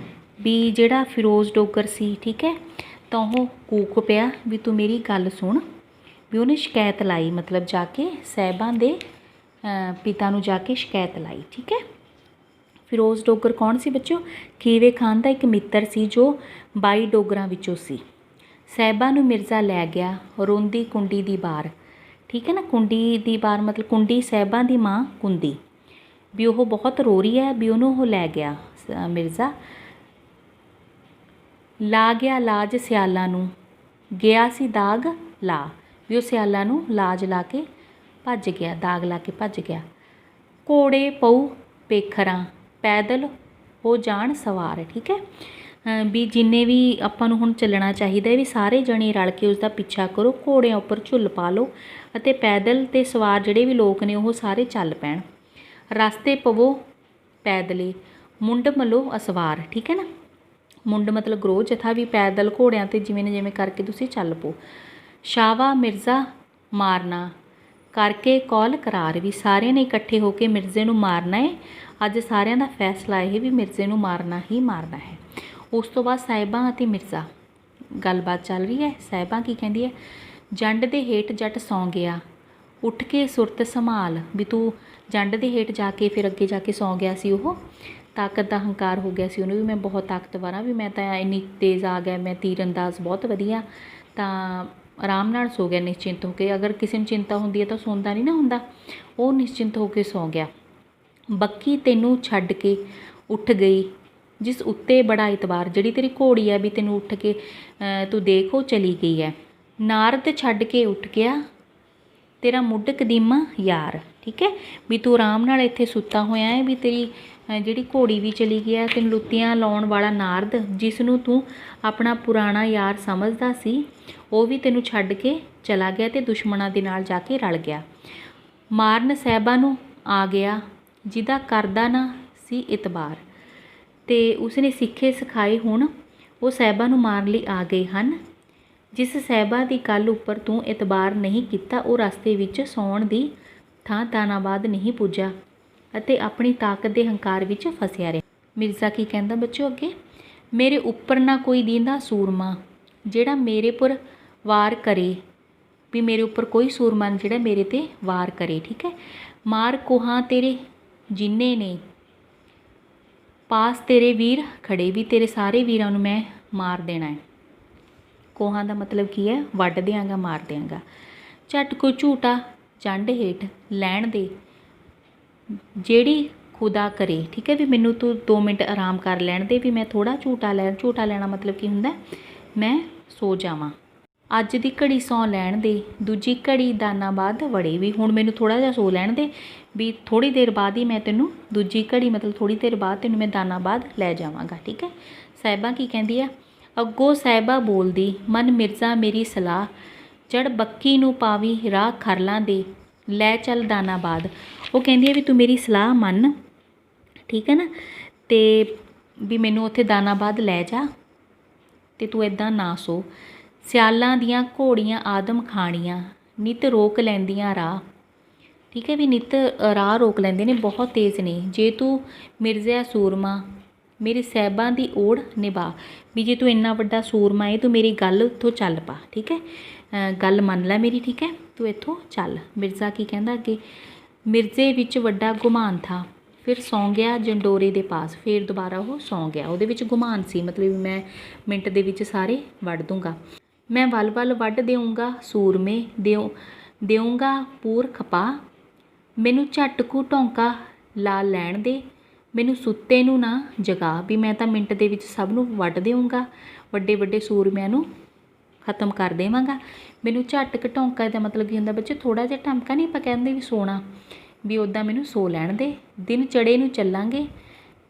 ਵੀ ਜਿਹੜਾ ਫਿਰੋਜ਼ ਡੋਗਰ ਸੀ, ਠੀਕ ਹੈ, ਤਾਂ ਉਹ ਕੂਕ ਪਿਆ ਵੀ ਤੂੰ ਮੇਰੀ ਗੱਲ ਸੁਣ, ਵੀ ਉਹਨੇ ਸ਼ਿਕਾਇਤ ਲਾਈ, ਮਤਲਬ ਜਾ ਕੇ ਸਾਹਿਬਾਂ ਦੇ ਪਿਤਾ ਨੂੰ ਜਾ ਕੇ ਸ਼ਿਕਾਇਤ ਲਾਈ, ਠੀਕ ਹੈ। ਫਿਰੋਜ਼ ਡੋਗਰ ਕੌਣ ਸੀ ਬੱਚਿਓ, ਖੀਵੇ ਖਾਨ ਦਾ ਇੱਕ ਮਿੱਤਰ ਸੀ ਜੋ 22 ਡੋਗਰਾਂ ਵਿੱਚੋਂ ਸੀ। ਸਾਹਿਬਾਂ ਨੂੰ ਮਿਰਜ਼ਾ ਲੈ ਗਿਆ ਰੋਂਦੀ ਕੁੰਡੀ ਦੀ ਬਾਰ, ਠੀਕ ਹੈ ਨਾ, ਕੁੰਡੀ ਦੀ ਬਾਰ ਮਤਲਬ ਕੁੰਡੀ ਸਾਹਿਬਾਂ ਦੀ ਮਾਂ ਕੁੰਦੀ, ਵੀ ਉਹ ਬਹੁਤ ਰੋ ਰਹੀ ਹੈ, ਵੀ ਉਹਨੂੰ ਉਹ ਲੈ ਗਿਆ ਮਿਰਜ਼ਾ। ਲਾ ਗਿਆ ਲਾਜ ਸਿਆਲਾਂ ਨੂੰ ਗਿਆ ਸੀ ਦਾਗ ਲਾ, ਵੀ ਉਹ ਸਿਆਲਾਂ ਨੂੰ ਲਾਜ ਲਾ ਕੇ ਭੱਜ ਗਿਆ, ਦਾਗ ਲਾ ਕੇ ਭੱਜ ਗਿਆ। ਘੋੜੇ ਪਊ ਪੇਖਰਾਂ ਪੈਦਲ ਹੋ ਜਾਣ ਸਵਾਰ, ਠੀਕ ਹੈ, ਵੀ ਜਿੰਨੇ ਵੀ ਆਪਾਂ ਨੂੰ ਹੁਣ ਚੱਲਣਾ ਚਾਹੀਦਾ ਵੀ ਸਾਰੇ ਜਣੇ ਰਲ ਕੇ ਉਸ ਦਾ ਪਿੱਛਾ ਕਰੋ, ਘੋੜਿਆਂ ਉੱਪਰ ਝੁੱਲ ਪਾ ਲਓ ਅਤੇ ਪੈਦਲ ਅਤੇ ਸਵਾਰ ਜਿਹੜੇ ਵੀ ਲੋਕ ਨੇ ਉਹ ਸਾਰੇ ਚੱਲ ਪੈਣ। ਰਸਤੇ ਪਵੋ ਪੈਦਲੇ ਮੁੰਡ ਮਲੋ ਅਸਵਾਰ, ਠੀਕ ਹੈ ਨਾ, ਮੁੰਡ ਮਤਲਬ ਗਰੋਹ ਜਥਾ, ਵੀ ਪੈਦਲ ਘੋੜਿਆਂ 'ਤੇ ਜਿਵੇਂ ਨਾ ਜਿਵੇਂ ਕਰਕੇ ਤੁਸੀਂ ਚੱਲ ਪਓ। ਸ਼ਾਵਾ ਮਿਰਜ਼ਾ ਮਾਰਨਾ ਕਰਕੇ ਕੌਲ ਕਰਾਰ, ਵੀ ਸਾਰਿਆਂ ਨੇ ਇਕੱਠੇ ਹੋ ਕੇ ਮਿਰਜ਼ੇ ਨੂੰ ਮਾਰਨਾ ਹੈ। ਅੱਜ ਸਾਰਿਆਂ ਦਾ ਫੈਸਲਾ ਇਹ ਵੀ ਮਿਰਜ਼ੇ ਨੂੰ ਮਾਰਨਾ ਹੀ ਮਾਰਨਾ ਹੈ। ਉਸ ਤੋਂ ਬਾਅਦ ਸਾਹਿਬਾਂ ਅਤੇ ਮਿਰਜ਼ਾ ਗੱਲਬਾਤ ਚੱਲ ਰਹੀ ਹੈ। ਸਾਹਿਬਾਂ ਕੀ ਕਹਿੰਦੀ ਹੈ, ਜੰਡ ਦੇ ਹੇਠ ਜੱਟ ਸੌਂ ਗਿਆ ਉੱਠ ਕੇ ਸੁਰਤ ਸੰਭਾਲ, ਵੀ ਤੂੰ ਜੰਡ ਦੇ ਹੇਠ ਜਾ ਕੇ ਫਿਰ ਅੱਗੇ ਜਾ ਕੇ ਸੌਂ ਗਿਆ ਸੀ, ਉਹ ਤਾਕਤ ਦਾ ਹੰਕਾਰ ਹੋ ਗਿਆ ਸੀ ਉਹਨੂੰ, ਵੀ ਮੈਂ ਬਹੁਤ ਤਾਕਤਵਰ ਹਾਂ, ਵੀ ਮੈਂ ਤਾਂ ਇੰਨੀ ਤੇਜ਼ ਆ ਗਿਆ, ਮੈਂ ਤੀਰ ਅੰਦਾਜ਼ ਬਹੁਤ ਵਧੀਆ, ਤਾਂ ਆਰਾਮ ਨਾਲ ਸੋ ਗਿਆ ਨਿਸ਼ਚਿੰਤ ਹੋ ਕੇ। ਅਗਰ ਕਿਸੇ ਨੂੰ ਚਿੰਤਾ ਹੁੰਦੀ ਹੈ ਤਾਂ ਸੌਂਦਾ ਨਹੀਂ ਨਾ ਹੁੰਦਾ, ਉਹ ਨਿਸ਼ਚਿੰਤ ਹੋ ਕੇ ਸੌਂ ਗਿਆ। ਬੱਕੀ ਤੈਨੂੰ ਛੱਡ ਕੇ ਉੱਠ ਗਈ ਜਿਸ ਉੱਤੇ ਬੜਾ ਇਤਬਾਰ, ਜਿਹੜੀ ਤੇਰੀ ਘੋੜੀ ਹੈ ਵੀ ਤੈਨੂੰ ਉੱਠ ਕੇ ਤੂੰ ਦੇਖ ਉਹ ਚਲੀ ਗਈ ਹੈ। ਨਾਰਦ ਛੱਡ ਕੇ ਉੱਠ ਗਿਆ ਤੇਰਾ ਮੁੱਢ ਕਦੀਮਾ ਯਾਰ, ਠੀਕ ਹੈ, ਵੀ ਤੂੰ ਆਰਾਮ ਨਾਲ ਇੱਥੇ ਸੁੱਤਾ ਹੋਇਆ ਹੈ, ਵੀ ਤੇਰੀ ਜਿਹੜੀ ਘੋੜੀ ਵੀ ਚਲੀ ਗਈ ਹੈ। ਤੈਨੂੰ ਲੁੱਤੀਆਂ ਲਾਉਣ ਵਾਲਾ ਨਾਰਦ ਜਿਸ ਨੂੰ ਤੂੰ ਆਪਣਾ ਪੁਰਾਣਾ ਯਾਰ ਸਮਝਦਾ ਸੀ ਉਹ ਵੀ ਤੈਨੂੰ ਛੱਡ ਕੇ ਚਲਾ ਗਿਆ ਅਤੇ ਦੁਸ਼ਮਣਾਂ ਦੇ ਨਾਲ ਜਾ ਕੇ ਰਲ ਗਿਆ। ਮਾਰਨ ਸਾਹਿਬਾਂ ਨੂੰ ਆ ਗਿਆ ਜਿਹਦਾ ਕਰਦਾ ਨਾ ਸੀ ਇਤਬਾਰ, ਅਤੇ ਉਸਨੇ ਸਿੱਖੇ ਸਿਖਾਏ ਹੁਣ ਉਹ ਸਾਹਿਬਾਂ ਨੂੰ ਮਾਰਨ ਲਈ ਆ ਗਏ ਹਨ। ਜਿਸ ਸਾਹਿਬਾਂ ਦੀ ਗੱਲ ਉੱਪਰ ਤੂੰ ਇਤਬਾਰ ਨਹੀਂ ਕੀਤਾ ਉਹ ਰਸਤੇ ਵਿੱਚ ਸੌਣ ਦੀ ਥਾਂ ਦਾਨਾਬਾਦ ਨਹੀਂ ਪੁੱਜਾ ਅਤੇ ਆਪਣੀ ਤਾਕਤ ਦੇ ਹੰਕਾਰ ਵਿੱਚ ਫਸਿਆ ਰਿਹਾ। ਮਿਰਜ਼ਾ ਕੀ ਕਹਿੰਦਾ ਬੱਚੋ ਅੱਗੇ, ਮੇਰੇ ਉੱਪਰ ਨਾ ਕੋਈ ਦੀਂਦਾ ਸੂਰਮਾ ਜਿਹੜਾ ਮੇਰੇ ਪਰ ਵਾਰ ਕਰੇ, ਵੀ ਮੇਰੇ ਉੱਪਰ ਕੋਈ ਸੂਰਮਾ ਜਿਹੜਾ ਮੇਰੇ ਤੇ ਵਾਰ ਕਰੇ, ਠੀਕ ਹੈ। ਮਾਰ ਕੋਹਾਂ ਤੇਰੇ ਜਿੰਨੇ ਨੇ, ਪਾਸ ਤੇਰੇ ਵੀਰ ਖੜੇ, ਵੀ ਤੇਰੇ ਸਾਰੇ ਵੀਰਾਂ ਨੂੰ ਮੈਂ ਮਾਰ ਦੇਣਾ ਹੈ। ਕੋਹਾਂ ਦਾ ਮਤਲਬ ਕੀ ਹੈ, ਵੱਢ ਦਿਆਂਗਾ, ਮਾਰ ਦਿਆਂਗਾ। ਝੱਟ ਕੋ ਝੂਟਾ ਚੰਡ ਹੇਠ ਲੈਣ ਦੇ, ਜਿਹੜੀ ਖੁਦਾ ਕਰੇ, ਠੀਕ ਹੈ, ਵੀ ਮੈਨੂੰ ਤੂੰ 2 ਮਿੰਟ ਆਰਾਮ ਕਰ ਲੈਣ ਦੇ, ਵੀ ਮੈਂ ਥੋੜ੍ਹਾ ਝੂਟਾ ਲੈਣਾ ਮਤਲਬ ਕੀ ਹੁੰਦਾ, ਮੈਂ ਸੋ ਜਾਵਾਂ। ਅੱਜ ਦੀ ਘੜੀ ਸੌਂ ਲੈਣ ਦੇ, ਦੂਜੀ ਘੜੀ ਦਾਨਾਬਾਦ ਵੜੇ, ਵੀ ਹੁਣ ਮੈਨੂੰ ਥੋੜ੍ਹਾ ਜਿਹਾ ਸੋ ਲੈਣ ਦੇ, ਵੀ ਥੋੜ੍ਹੀ ਦੇਰ ਬਾਅਦ ਹੀ ਮੈਂ ਤੈਨੂੰ ਦੂਜੀ ਘੜੀ ਮਤਲਬ ਥੋੜ੍ਹੀ ਦੇਰ ਬਾਅਦ ਤੈਨੂੰ ਮੈਂ ਦਾਨਾਬਾਦ ਲੈ ਜਾਵਾਂਗਾ, ਠੀਕ ਹੈ। ਸਾਹਿਬਾਂ ਕੀ ਕਹਿੰਦੀ ਆ, ਅੱਗੋਂ ਸਾਹਿਬਾ ਬੋਲਦੀ, ਮਨ ਮਿਰਜ਼ਾ ਮੇਰੀ ਸਲਾਹ, ਜੜ ਬੱਕੀ ਨੂੰ ਪਾਵੀ ਰਾਹ ਖਰਲਾਂ ਦੇ, ਲੈ ਚੱਲ ਦਾਨਾਬਾਦ। ਉਹ ਕਹਿੰਦੀ ਹੈ ਵੀ ਤੂੰ ਮੇਰੀ ਸਲਾਹ ਮੰਨ, ਠੀਕ ਹੈ ਨਾ, ਅਤੇ ਵੀ ਮੈਨੂੰ ਉੱਥੇ ਦਾਨਾਬਾਦ ਲੈ ਜਾ, ਅਤੇ ਤੂੰ ਇੱਦਾਂ ਨਾ ਸੋ। ਸਿਆਲਾਂ ਦੀਆਂ ਘੋੜੀਆਂ ਆਦਮ ਖਾਣੀਆਂ, ਨਿੱਤ ਰੋਕ ਲੈਂਦੀਆਂ ਰਾਹ, ਠੀਕ ਹੈ, ਵੀ ਨਿੱਤ ਰਾਹ ਰੋਕ ਲੈਂਦੇ ਨੇ, ਬਹੁਤ ਤੇਜ਼ ਨੇ। ਜੇ ਤੂੰ ਮਿਰਜ਼ਾ ਸੂਰਮਾ ਮੇਰੇ ਸਾਹਿਬਾਂ ਦੀ ਓੜ ਨਿਭਾ, ਵੀ ਜੇ ਤੂੰ ਇੰਨਾ ਵੱਡਾ ਸੂਰਮਾ ਹੈ, ਤੂੰ ਮੇਰੀ ਗੱਲ ਉੱਥੋਂ ਚੱਲ ਪਾ, ਠੀਕ ਹੈ, ਗੱਲ ਮੰਨ ਲੈ ਮੇਰੀ, ਠੀਕ ਹੈ, ਤੂੰ ਇੱਥੋਂ ਚੱਲ। ਮਿਰਜ਼ਾ ਕੀ ਕਹਿੰਦਾ ਅੱਗੇ, ਮਿਰਜ਼ੇ ਵਿੱਚ ਵੱਡਾ ਗੁਮਾਨ ਥਾ, ਫਿਰ ਸੌਂ ਗਿਆ ਜੰਡੋਰੇ ਦੇ ਪਾਸ। ਫਿਰ ਦੁਬਾਰਾ ਉਹ ਸੌਂ ਗਿਆ, ਉਹਦੇ ਵਿੱਚ ਗੁਮਾਨ ਸੀ, ਮਤਲਬ ਮੈਂ ਮਿੰਟ ਦੇ ਵਿੱਚ ਸਾਰੇ ਵੱਢ ਦੂੰਗਾ। ਮੈਂ ਵੱਲ ਵੱਲ ਵੱਢ ਦੇਊਂਗਾ ਸੂਰਮੇ, ਦੇਊਂਗਾ ਪੂਰ ਖਪਾ, ਮੈਨੂੰ ਝੱਟ ਕੁ ਢੌਂਕਾ ਲਾ ਲੈਣ ਦੇ, ਮੈਨੂੰ ਸੁੱਤੇ ਨੂੰ ਨਾ ਜਗਾ, ਵੀ ਮੈਂ ਤਾਂ ਮਿੰਟ ਦੇ ਵਿੱਚ ਸਭ ਨੂੰ ਵੱਢ ਦੇਊਂਗਾ, ਵੱਡੇ ਵੱਡੇ ਸੂਰਮਿਆਂ ਨੂੰ ਖ਼ਤਮ ਕਰ ਦੇਵਾਂਗਾ। ਮੈਨੂੰ ਝੱਟ ਕੁ ਢੌਂਕਾ ਦਾ ਮਤਲਬ ਕੀ ਹੁੰਦਾ ਬੱਚੇ, ਥੋੜ੍ਹਾ ਜਿਹਾ ਢਮਕਾ ਨਹੀਂ ਆਪਾਂ ਕਹਿੰਦੇ ਵੀ ਸੋਣਾ, ਵੀ ਉੱਦਾਂ ਮੈਨੂੰ ਸੋ ਲੈਣ ਦੇ। ਦਿਨ ਚੜ੍ਹੇ ਨੂੰ ਚੱਲਾਂਗੇ,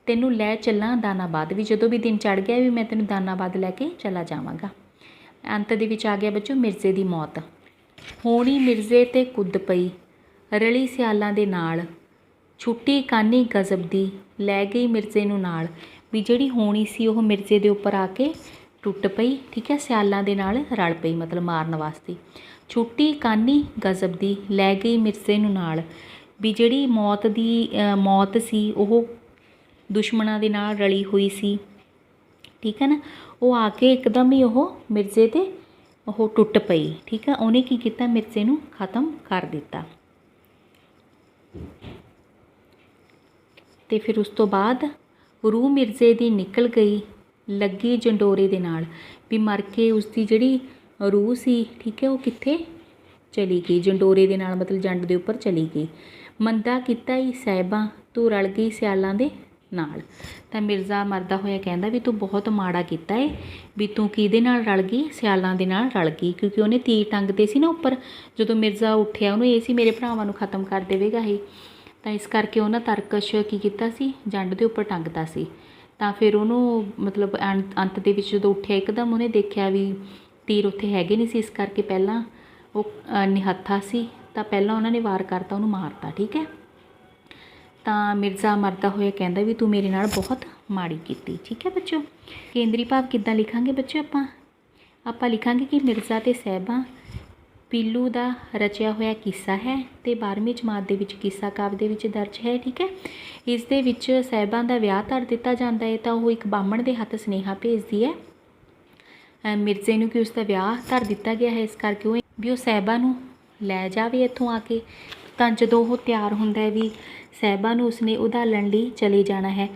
ਤੈਨੂੰ ਲੈ ਚੱਲਾਂ ਦਾਨਾਬਾਦ, ਵੀ ਜਦੋਂ ਵੀ ਦਿਨ ਚੜ੍ਹ ਗਿਆ ਵੀ ਮੈਂ ਤੈਨੂੰ ਦਾਨਾਬਾਦ ਲੈ ਕੇ ਚਲਾ ਜਾਵਾਂਗਾ। ਅੰਤ ਦੇ ਵਿੱਚ ਆ ਗਿਆ ਬੱਚੋ ਮਿਰਜ਼ੇ ਦੀ ਮੌਤ। ਹੋਣੀ ਮਿਰਜ਼ੇ 'ਤੇ ਕੁੱਦ ਪਈ, ਰਲੀ ਸਿਆਲਾਂ ਦੇ ਨਾਲ, ਛੁੱਟੀ ਕਾਨੀ ਗਜ਼ਬ ਦੀ, ਲੈ ਗਈ ਮਿਰਜ਼ੇ ਨੂੰ ਨਾਲ, ਵੀ ਜਿਹੜੀ ਹੋਣੀ ਸੀ ਉਹ ਮਿਰਜ਼ੇ ਦੇ ਉੱਪਰ ਆ ਕੇ ਟੁੱਟ ਪਈ, ਠੀਕ ਹੈ, ਸਿਆਲਾਂ ਦੇ ਨਾਲ ਰਲ ਪਈ, ਮਤਲਬ ਮਾਰਨ ਵਾਸਤੇ। ਛੁੱਟੀ ਕਾਨੀ ਗਜ਼ਬ ਦੀ, ਲੈ ਗਈ ਮਿਰਜ਼ੇ ਨੂੰ ਨਾਲ, ਵੀ ਜਿਹੜੀ ਮੌਤ ਸੀ ਉਹ ਦੁਸ਼ਮਣਾਂ ਦੇ ਨਾਲ ਰਲੀ ਹੋਈ ਸੀ, ਠੀਕ ਹੈ ਨਾ, ਉਹ ਆ ਕੇ ਇੱਕਦਮ ਹੀ ਉਹ ਮਿਰਜ਼ੇ 'ਤੇ ਉਹ ਟੁੱਟ ਪਈ, ਠੀਕ ਹੈ। ਉਹਨੇ ਕੀ ਕੀਤਾ, ਮਿਰਜ਼ੇ ਨੂੰ ਖ਼ਤਮ ਕਰ ਦਿੱਤਾ। ਅਤੇ ਫਿਰ ਉਸ ਤੋਂ ਬਾਅਦ ਰੂਹ ਮਿਰਜ਼ੇ ਦੀ ਨਿਕਲ ਗਈ, ਲੱਗੀ ਜੰਡੋਰੇ ਦੇ ਨਾਲ, ਵੀ ਮਰ ਕੇ ਉਸਦੀ ਜਿਹੜੀ ਰੂਹ ਸੀ, ਠੀਕ ਹੈ, ਉਹ ਕਿੱਥੇ ਚਲੀ ਗਈ, ਜੰਡੋਰੇ ਦੇ ਨਾਲ, ਮਤਲਬ ਜੰਡ ਦੇ ਉੱਪਰ ਚਲੀ ਗਈ। ਮੰਦਾ ਕੀਤਾ ਹੀ ਸਾਹਿਬਾਂ, ਤੂੰ ਰਲ ਗਈ ਸਿਆਲਾਂ ਦੇ ਨਾਲ। ਤਾਂ ਮਿਰਜ਼ਾ ਮਰਦਾ ਹੋਇਆ ਕਹਿੰਦਾ ਵੀ ਤੂੰ ਬਹੁਤ ਮਾੜਾ ਕੀਤਾ ਏ, ਵੀ ਤੂੰ ਕਿਹਦੇ ਨਾਲ ਰਲ ਗਈ, ਸਿਆਲਾਂ ਦੇ ਨਾਲ ਰਲ ਗਈ, ਕਿਉਂਕਿ ਉਹਨੇ ਤੀਰ ਟੰਗਦੇ ਸੀ ਨਾ ਉੱਪਰ। ਜਦੋਂ ਮਿਰਜ਼ਾ ਉੱਠਿਆ ਉਹਨੂੰ ਇਹ ਸੀ ਮੇਰੇ ਭਰਾਵਾਂ ਨੂੰ ਖ਼ਤਮ ਕਰ ਦੇਵੇਗਾ ਇਹ, ਤਾਂ ਇਸ ਕਰਕੇ ਉਹਨਾਂ ਤਰਕਸ਼ ਕੀ ਕੀਤਾ ਸੀ, ਜੰਡ ਦੇ ਉੱਪਰ ਟੰਗਦਾ ਸੀ। ਤਾਂ ਫਿਰ ਉਹਨੂੰ ਮਤਲਬ ਅੰਤ ਦੇ ਵਿੱਚ ਜਦੋਂ ਉੱਠਿਆ ਇੱਕਦਮ ਉਹਨੇ ਦੇਖਿਆ ਵੀ ਤੀਰ ਉੱਥੇ ਹੈਗੇ ਨਹੀਂ ਸੀ, ਇਸ ਕਰਕੇ ਪਹਿਲਾਂ ਉਹ ਨਿਹੱਥਾ ਸੀ, ਤਾਂ ਪਹਿਲਾਂ ਉਹਨਾਂ ਨੇ ਵਾਰ ਕਰਤਾ, ਉਹਨੂੰ ਮਾਰਤਾ, ਠੀਕ ਹੈ। ਤਾਂ ਮਿਰਜ਼ਾ ਮਰਦਾ ਹੋਇਆ ਕਹਿੰਦਾ ਵੀ ਤੂੰ ਮੇਰੇ ਨਾਲ ਬਹੁਤ ਮਾੜੀ ਕੀਤੀ, ਠੀਕ ਹੈ ਬੱਚੋ। ਕੇਂਦਰੀ ਭਾਵ ਕਿੱਦਾਂ ਲਿਖਾਂਗੇ ਬੱਚੋ, ਆਪਾਂ ਲਿਖਾਂਗੇ ਕਿ ਮਿਰਜ਼ਾ ਅਤੇ ਸਾਹਿਬਾਂ ਪੀਲੂ ਦਾ ਰਚਿਆ ਹੋਇਆ ਕਿੱਸਾ ਹੈ, ਅਤੇ 12ਵੀਂ ਜਮਾਤ ਦੇ ਵਿੱਚ ਕਿੱਸਾ ਕਾਵਿ ਦੇ ਵਿੱਚ ਦਰਜ ਹੈ, ਠੀਕ ਹੈ। ਇਸ ਦੇ ਵਿੱਚ ਸਾਹਿਬਾਂ ਦਾ ਵਿਆਹ ਧਰ ਦਿੱਤਾ ਜਾਂਦਾ ਹੈ, ਤਾਂ ਉਹ ਇੱਕ ਬਾਹਮਣ ਦੇ ਹੱਥ ਸੁਨੇਹਾ ਭੇਜਦੀ ਹੈ ਮਿਰਜ਼ੇ ਨੂੰ ਕਿ ਉਸ ਦਾ ਵਿਆਹ ਧਰ ਦਿੱਤਾ ਗਿਆ ਹੈ, ਇਸ ਕਰਕੇ ਉਹ ਵੀ ਉਹ ਸਾਹਿਬਾਂ ਨੂੰ ਲੈ ਜਾਵੇ ਇੱਥੋਂ ਆ ਕੇ। ਤਾਂ ਜਦੋਂ ਉਹ ਤਿਆਰ ਹੁੰਦਾ ਹੈ ਵੀ ਸਾਹਿਬਾਂ ਨੂੰ ਉਸਨੇ ਉਧਾਲਣ ਲਈ ਚਲੇ ਜਾਣਾ ਹੈ,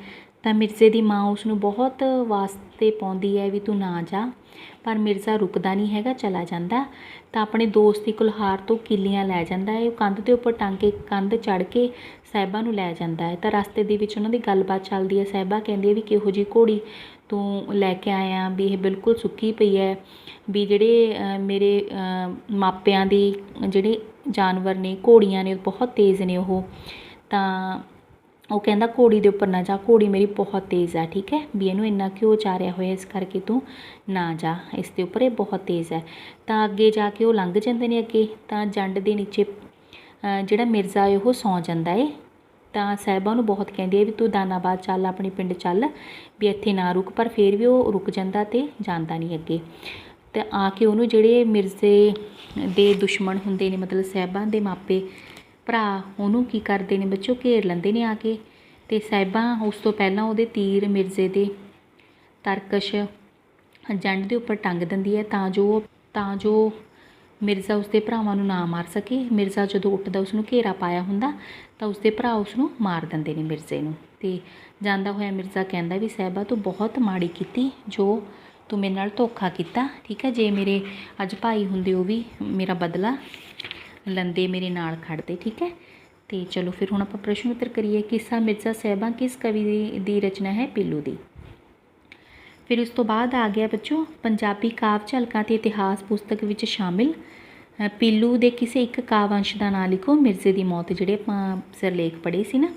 ਤਾਂ ਮਿਰਜ਼ੇ ਦੀ ਮਾਂ ਉਸ ਨੂੰ ਬਹੁਤ ਵਾਸਤੇ ਪਾਉਂਦੀ ਹੈ ਵੀ ਤੂੰ ਨਾ ਜਾ, ਪਰ ਮਿਰਜ਼ਾ ਰੁਕਦਾ ਨਹੀਂ ਹੈਗਾ, ਚਲਾ ਜਾਂਦਾ। ਤਾਂ ਆਪਣੇ ਦੋਸਤ ਦੀ ਕੁਲਹਾਰ ਤੋਂ ਕਿੱਲੀਆਂ ਲੈ ਜਾਂਦਾ ਹੈ, ਉਹ ਕੰਧ ਦੇ ਉੱਪਰ ਟੰਗ ਕੇ ਕੰਧ ਚੜ੍ਹ ਕੇ ਸਾਹਿਬਾਂ ਨੂੰ ਲੈ ਜਾਂਦਾ ਹੈ। ਤਾਂ ਰਸਤੇ ਦੇ ਵਿੱਚ ਉਹਨਾਂ ਦੀ ਗੱਲਬਾਤ ਚੱਲਦੀ ਹੈ, ਸਾਹਿਬਾਂ ਕਹਿੰਦੀ ਹੈ ਵੀ ਕਿਹੋ ਜਿਹੀ ਘੋੜੀ ਤੂੰ ਲੈ ਕੇ ਆਇਆ, ਵੀ ਇਹ ਬਿਲਕੁਲ ਸੁੱਕੀ ਪਈ ਹੈ, ਵੀ ਜਿਹੜੇ ਮੇਰੇ ਮਾਪਿਆਂ ਦੀ ਜਿਹੜੇ ਜਾਨਵਰ ਨੇ, ਘੋੜੀਆਂ ਨੇ, ਬਹੁਤ ਤੇਜ਼ ਨੇ ਉਹ। ਤਾਂ ਉਹ ਕਹਿੰਦਾ ਘੋੜੀ ਦੇ ਉੱਪਰ ਨਾ ਜਾ, ਘੋੜੀ ਮੇਰੀ ਬਹੁਤ ਤੇਜ਼ ਹੈ, ਠੀਕ ਹੈ, ਵੀ ਇਹਨੂੰ ਇੰਨਾ ਘਿਓ ਚਾਰਿਆ ਹੋਇਆ, ਇਸ ਕਰਕੇ ਤੂੰ ਨਾ ਜਾ ਇਸ ਦੇ ਉੱਪਰ, ਇਹ ਬਹੁਤ ਤੇਜ਼ ਹੈ। ਤਾਂ ਅੱਗੇ ਜਾ ਕੇ ਉਹ ਲੰਘ ਜਾਂਦੇ ਨੇ ਅੱਗੇ, ਤਾਂ ਜੰਡ ਦੇ ਨੀਚੇ ਜਿਹੜਾ ਮਿਰਜ਼ਾ ਹੈ ਉਹ ਸੌਂ ਜਾਂਦਾ ਹੈ। ਤਾਂ ਸਾਹਿਬਾਂ ਨੂੰ ਬਹੁਤ ਕਹਿੰਦੀ ਹੈ ਵੀ ਤੂੰ ਦਾਨਾਬਾਦ ਚੱਲ, ਆਪਣੇ ਪਿੰਡ ਚੱਲ, ਵੀ ਇੱਥੇ ਨਾ ਰੁਕ, ਪਰ ਫਿਰ ਵੀ ਉਹ ਰੁਕ ਜਾਂਦਾ ਅਤੇ ਜਾਂਦਾ ਨਹੀਂ ਅੱਗੇ। ਅਤੇ ਆ ਕੇ ਉਹਨੂੰ ਜਿਹੜੇ ਮਿਰਜ਼ੇ ਦੇ ਦੁਸ਼ਮਣ ਹੁੰਦੇ ਨੇ, ਮਤਲਬ ਸਾਹਿਬਾਂ ਦੇ ਮਾਪੇ ਭਰਾ ਉਹਨੂੰ ਕੀ ਕਰਦੇ ਨੇ ਬੱਚੋ, ਘੇਰ ਲੈਂਦੇ ਨੇ ਆ ਕੇ। ਅਤੇ ਸਾਹਿਬਾਂ ਉਸ ਤੋਂ ਪਹਿਲਾਂ ਉਹਦੇ ਤੀਰ ਮਿਰਜ਼ੇ ਦੇ ਤਰਕਸ਼ ਜੰਡ ਦੇ ਉੱਪਰ ਟੰਗ ਦਿੰਦੀ ਹੈ ਤਾਂ ਜੋ ਮਿਰਜ਼ਾ ਉਸਦੇ ਭਰਾਵਾਂ ਨੂੰ ਨਾ ਮਾਰ ਸਕੇ। ਮਿਰਜ਼ਾ ਜਦੋਂ ਉੱਠਦਾ ਉਸਨੂੰ ਘੇਰਾ ਪਾਇਆ ਹੁੰਦਾ ਤਾਂ ਉਸਦੇ ਭਰਾ ਉਸਨੂੰ ਮਾਰ ਦਿੰਦੇ ਨੇ ਮਿਰਜ਼ੇ ਨੂੰ। ਅਤੇ ਜਾਂਦਾ ਹੋਇਆ ਮਿਰਜ਼ਾ ਕਹਿੰਦਾ ਵੀ ਸਾਹਿਬਾ ਤੂੰ ਬਹੁਤ ਮਾੜੀ ਕੀਤੀ ਜੋ ਤੂੰ ਮੇਰੇ ਨਾਲ ਧੋਖਾ ਕੀਤਾ, ਠੀਕ ਹੈ। ਜੇ ਮੇਰੇ ਅੱਜ ਭਾਈ ਹੁੰਦੇ ਉਹ ਵੀ ਮੇਰਾ ਬਦਲਾ ਲੈਂਦੇ, ਮੇਰੇ ਨਾਲ ਖੜਦੇ, ਠੀਕ ਹੈ। ਅਤੇ ਚਲੋ ਫਿਰ ਹੁਣ ਆਪਾਂ ਪ੍ਰਸ਼ਨ ਉੱਤਰ ਕਰੀਏ। ਕਿੱਸਾ ਮਿਰਜ਼ਾ ਸਾਹਿਬਾਂ ਕਿਸ ਕਵੀ ਦੀ ਰਚਨਾ ਹੈ? ਪੀਲੂ ਦੀ। ਫਿਰ ਉਸ ਤੋਂ ਬਾਅਦ ਆ ਗਿਆ ਬੱਚੋ ਪੰਜਾਬੀ ਕਾਵਿ ਝਲਕਾਂ ਅਤੇ ਇਤਿਹਾਸ ਪੁਸਤਕ ਵਿੱਚ ਸ਼ਾਮਿਲ ਪੀਲੂ ਦੇ ਕਿਸੇ ਇੱਕ ਕਾਵਿਅੰਸ਼ ਦਾ ਨਾਂ ਲਿਖੋ। ਮਿਰਜ਼ੇ ਦੀ ਮੌਤ ਜਿਹੜੇ ਆਪਾਂ ਸਿਰਲੇਖ ਪੜ੍ਹੇ ਸੀ ਨਾ।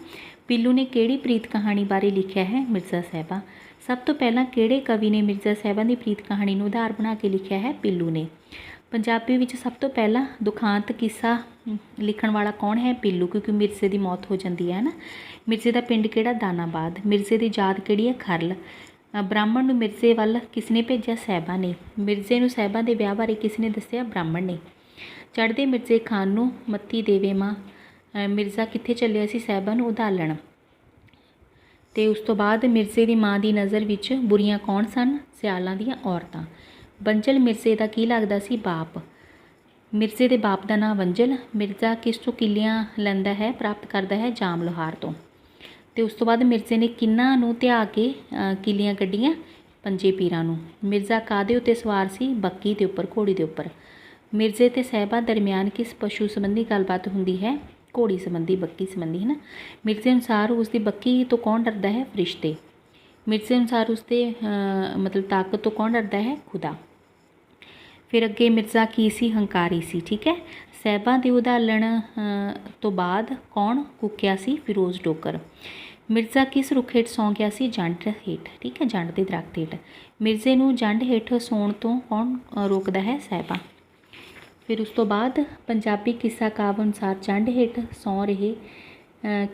ਪੀਲੂ ਨੇ ਕਿਹੜੀ ਪ੍ਰੀਤ ਕਹਾਣੀ ਬਾਰੇ ਲਿਖਿਆ ਹੈ? ਮਿਰਜ਼ਾ ਸਾਹਿਬਾਂ। ਸਭ ਤੋਂ ਪਹਿਲਾਂ ਕਿਹੜੇ ਕਵੀ ਨੇ ਮਿਰਜ਼ਾ ਸਾਹਿਬਾਂ ਦੀ ਪ੍ਰੀਤ ਕਹਾਣੀ ਨੂੰ ਆਧਾਰ ਬਣਾ ਕੇ ਲਿਖਿਆ ਹੈ? ਪੀਲੂ ਨੇ। ਪੰਜਾਬੀ ਵਿੱਚ ਸਭ ਤੋਂ ਪਹਿਲਾਂ ਦੁਖਾਂਤ ਕਿੱਸਾ ਲਿਖਣ ਵਾਲਾ ਕੌਣ ਹੈ? ਪੀਲੂ, ਕਿਉਂਕਿ ਮਿਰਜ਼ੇ ਦੀ ਮੌਤ ਹੋ ਜਾਂਦੀ ਹੈ ਨਾ। ਮਿਰਜ਼ੇ ਦਾ ਪਿੰਡ ਕਿਹੜਾ? ਦਾਨਾਬਾਦ। ਮਿਰਜ਼ੇ ਦੀ ਜਾਤ ਕਿਹੜੀ ਹੈ? ਖਰਲ। ਬ੍ਰਾਹਮਣ ਨੂੰ ਮਿਰਜ਼ੇ ਵੱਲ ਕਿਸ ਨੇ ਭੇਜਿਆ? ਸਾਹਿਬਾਂ ਨੇ। ਮਿਰਜ਼ੇ ਨੂੰ ਸਾਹਿਬਾਂ ਦੇ ਵਿਆਹ ਬਾਰੇ ਕਿਸ ਨੇ ਦੱਸਿਆ? ਬ੍ਰਾਹਮਣ ਨੇ। ਚੜ੍ਹਦੇ ਮਿਰਜ਼ੇ ਖਾਨ ਨੂੰ ਮੱਤੀ ਦੇਵੇ ਮਾਂ। ਮਿਰਜ਼ਾ ਕਿੱਥੇ ਚੱਲਿਆ ਸੀ? ਸਾਹਿਬਾਂ ਨੂੰ ਉਧਾਲਣ। ਅਤੇ ਉਸ ਤੋਂ ਬਾਅਦ ਮਿਰਜ਼ੇ ਦੀ ਮਾਂ ਦੀ ਨਜ਼ਰ ਵਿੱਚ ਬੁਰੀਆਂ ਕੌਣ ਸਨ? ਸਿਆਲਾਂ ਦੀਆਂ ਔਰਤਾਂ। ਵੰਜਲ ਮਿਰਜ਼ੇ ਦਾ ਕੀ ਲੱਗਦਾ ਸੀ? ਬਾਪ। ਮਿਰਜ਼ੇ ਦੇ ਬਾਪ ਦਾ ਨਾਂ ਵੰਜਲ। ਮਿਰਜ਼ਾ ਕਿਸ ਤੋਂ ਕਿੱਲੀਆਂ ਲੈਂਦਾ ਹੈ? ਪ੍ਰਾਪਤ ਕਰਦਾ ਹੈ ਜਾਮ ਲੋਹਾਰ ਤੋਂ। ਅਤੇ ਉਸ ਤੋਂ ਬਾਅਦ ਮਿਰਜ਼ੇ ਨੇ ਕਿਹਨਾਂ ਨੂੰ ਧਿਆ ਕੇ ਕਿੱਲੀਆਂ ਕੱਢੀਆਂ? ਪੰਜੇ ਪੀਰਾਂ ਨੂੰ। ਮਿਰਜ਼ਾ ਕਾਹਦੇ ਉੱਤੇ ਸਵਾਰ ਸੀ? ਬੱਕੀ ਦੇ ਉੱਪਰ, ਘੋੜੀ ਦੇ ਉੱਪਰ। ਮਿਰਜ਼ੇ ਅਤੇ ਸਾਹਿਬਾਂ ਦਰਮਿਆਨ ਕਿਸ ਪਸ਼ੂ ਸੰਬੰਧੀ ਗੱਲਬਾਤ ਹੁੰਦੀ ਹੈ? ਘੋੜੀ ਸੰਬੰਧੀ, ਬੱਕੀ ਸੰਬੰਧੀ, ਹੈ ਨਾ। ਮਿਰਜ਼ੇ ਅਨੁਸਾਰ ਉਸਦੀ ਬੱਕੀ ਤੋਂ ਕੌਣ ਡਰਦਾ ਹੈ? ਫਰਿਸ਼ਤੇ। ਮਿਰਜ਼ੇ ਅਨੁਸਾਰ ਉਸਦੇ ਮਤਲਬ ਤਾਕਤ ਤੋਂ ਕੌਣ ਡਰਦਾ ਹੈ? ਖੁਦਾ। ਫਿਰ ਅੱਗੇ ਮਿਰਜ਼ਾ ਕੀ ਸੀ? ਹੰਕਾਰੀ ਸੀ, ਠੀਕ ਹੈ। ਸਾਹਿਬਾਂ ਦੇ ਉਧਾਲਣ ਤੋਂ ਬਾਅਦ ਕੌਣ ਕੁੱਕਿਆ ਸੀ? ਫਿਰੋਜ਼ ਡੋਗਰ। ਮਿਰਜ਼ਾ ਕਿਸ ਰੁੱਖ ਹੇਠ ਸੌਂ ਗਿਆ ਸੀ? ਜੰਡ ਹੇਠ, ਠੀਕ ਹੈ, ਜੰਡ ਦੇ ਦਰਖਤ ਹੇਠ। ਮਿਰਜ਼ੇ ਨੂੰ ਜੰਡ ਹੇਠ ਸੌਣ ਤੋਂ ਕੌਣ ਰੋਕਦਾ ਹੈ? ਸਾਹਿਬਾਂ। ਫਿਰ ਉਸ ਤੋਂ ਬਾਅਦ ਪੰਜਾਬੀ ਕਿੱਸਾ ਕਾਵਿ ਅਨੁਸਾਰ ਜੰਡ ਹੇਠ ਸੌਂ ਰਹੇ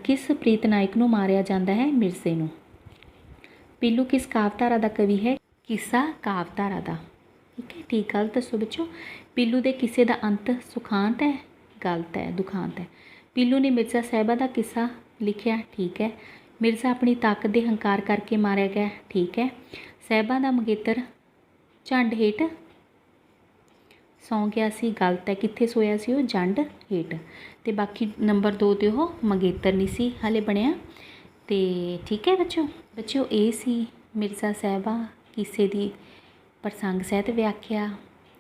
ਕਿਸ ਪ੍ਰੀਤ ਨਾਇਕ ਨੂੰ ਮਾਰਿਆ ਜਾਂਦਾ ਹੈ? ਮਿਰਜ਼ੇ ਨੂੰ। ਪੀਲੂ ਕਿਸ ਕਾਵਿਧਾਰਾ ਦਾ ਕਵੀ ਹੈ? ਕਿੱਸਾ ਕਾਵਿਧਾਰਾ ਦਾ, ਠੀਕ ਹੈ। ਠੀਕ ਗਲਤ ਦੱਸੋ ਬੱਚੋ। ਪੀਲੂ ਦੇ ਕਿੱਸੇ ਦਾ ਅੰਤ ਸੁਖਾਂਤ ਹੈ? ਗਲਤ ਹੈ, ਦੁਖਾਂਤ ਹੈ। ਪੀਲੂ ਨੇ ਮਿਰਜ਼ਾ ਸਾਹਿਬਾਂ ਦਾ ਕਿੱਸਾ ਲਿਖਿਆ, ਠੀਕ ਹੈ। ਮਿਰਜ਼ਾ ਆਪਣੀ ਤਾਕਤ ਦੇ ਹੰਕਾਰ ਕਰਕੇ ਮਾਰਿਆ ਗਿਆ, ਠੀਕ ਹੈ। ਸਾਹਿਬਾਂ ਦਾ ਮੰਗੇਤਰ ਝੰਡ ਹੇਠ ਸੌਂ ਗਿਆ ਸੀ, ਗਲਤ ਹੈ। ਕਿੱਥੇ ਸੋਇਆ ਸੀ ਉਹ? ਜੰਡ ਹੇਠ। ਅਤੇ ਬਾਕੀ ਨੰਬਰ 2 'ਤੇ ਉਹ ਮੰਗੇਤਰ ਨਹੀਂ ਸੀ ਹਾਲੇ ਬਣਿਆ। ਅਤੇ ਠੀਕ ਹੈ ਬੱਚਿਓ ਇਹ ਸੀ ਮਿਰਜ਼ਾ ਸਾਹਿਬਾਂ ਕਿੱਸੇ ਦੀ ਪ੍ਰਸੰਗ ਸਹਿਤ ਵਿਆਖਿਆ,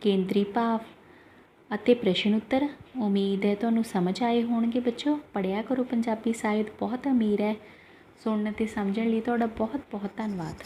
ਕੇਂਦਰੀ ਭਾਵ ਅਤੇ ਪ੍ਰਸ਼ਨ ਉੱਤਰ। ਉਮੀਦ ਹੈ ਤੁਹਾਨੂੰ ਸਮਝ ਆਏ ਹੋਣਗੇ ਬੱਚਿਓ। ਪੜ੍ਹਿਆ ਕਰੋ ਪੰਜਾਬੀ ਸਾਹਿਤ, ਬਹੁਤ ਅਮੀਰ ਹੈ। ਸੁਣਨ ਅਤੇ ਸਮਝਣ ਲਈ ਤੁਹਾਡਾ ਬਹੁਤ ਬਹੁਤ ਧੰਨਵਾਦ।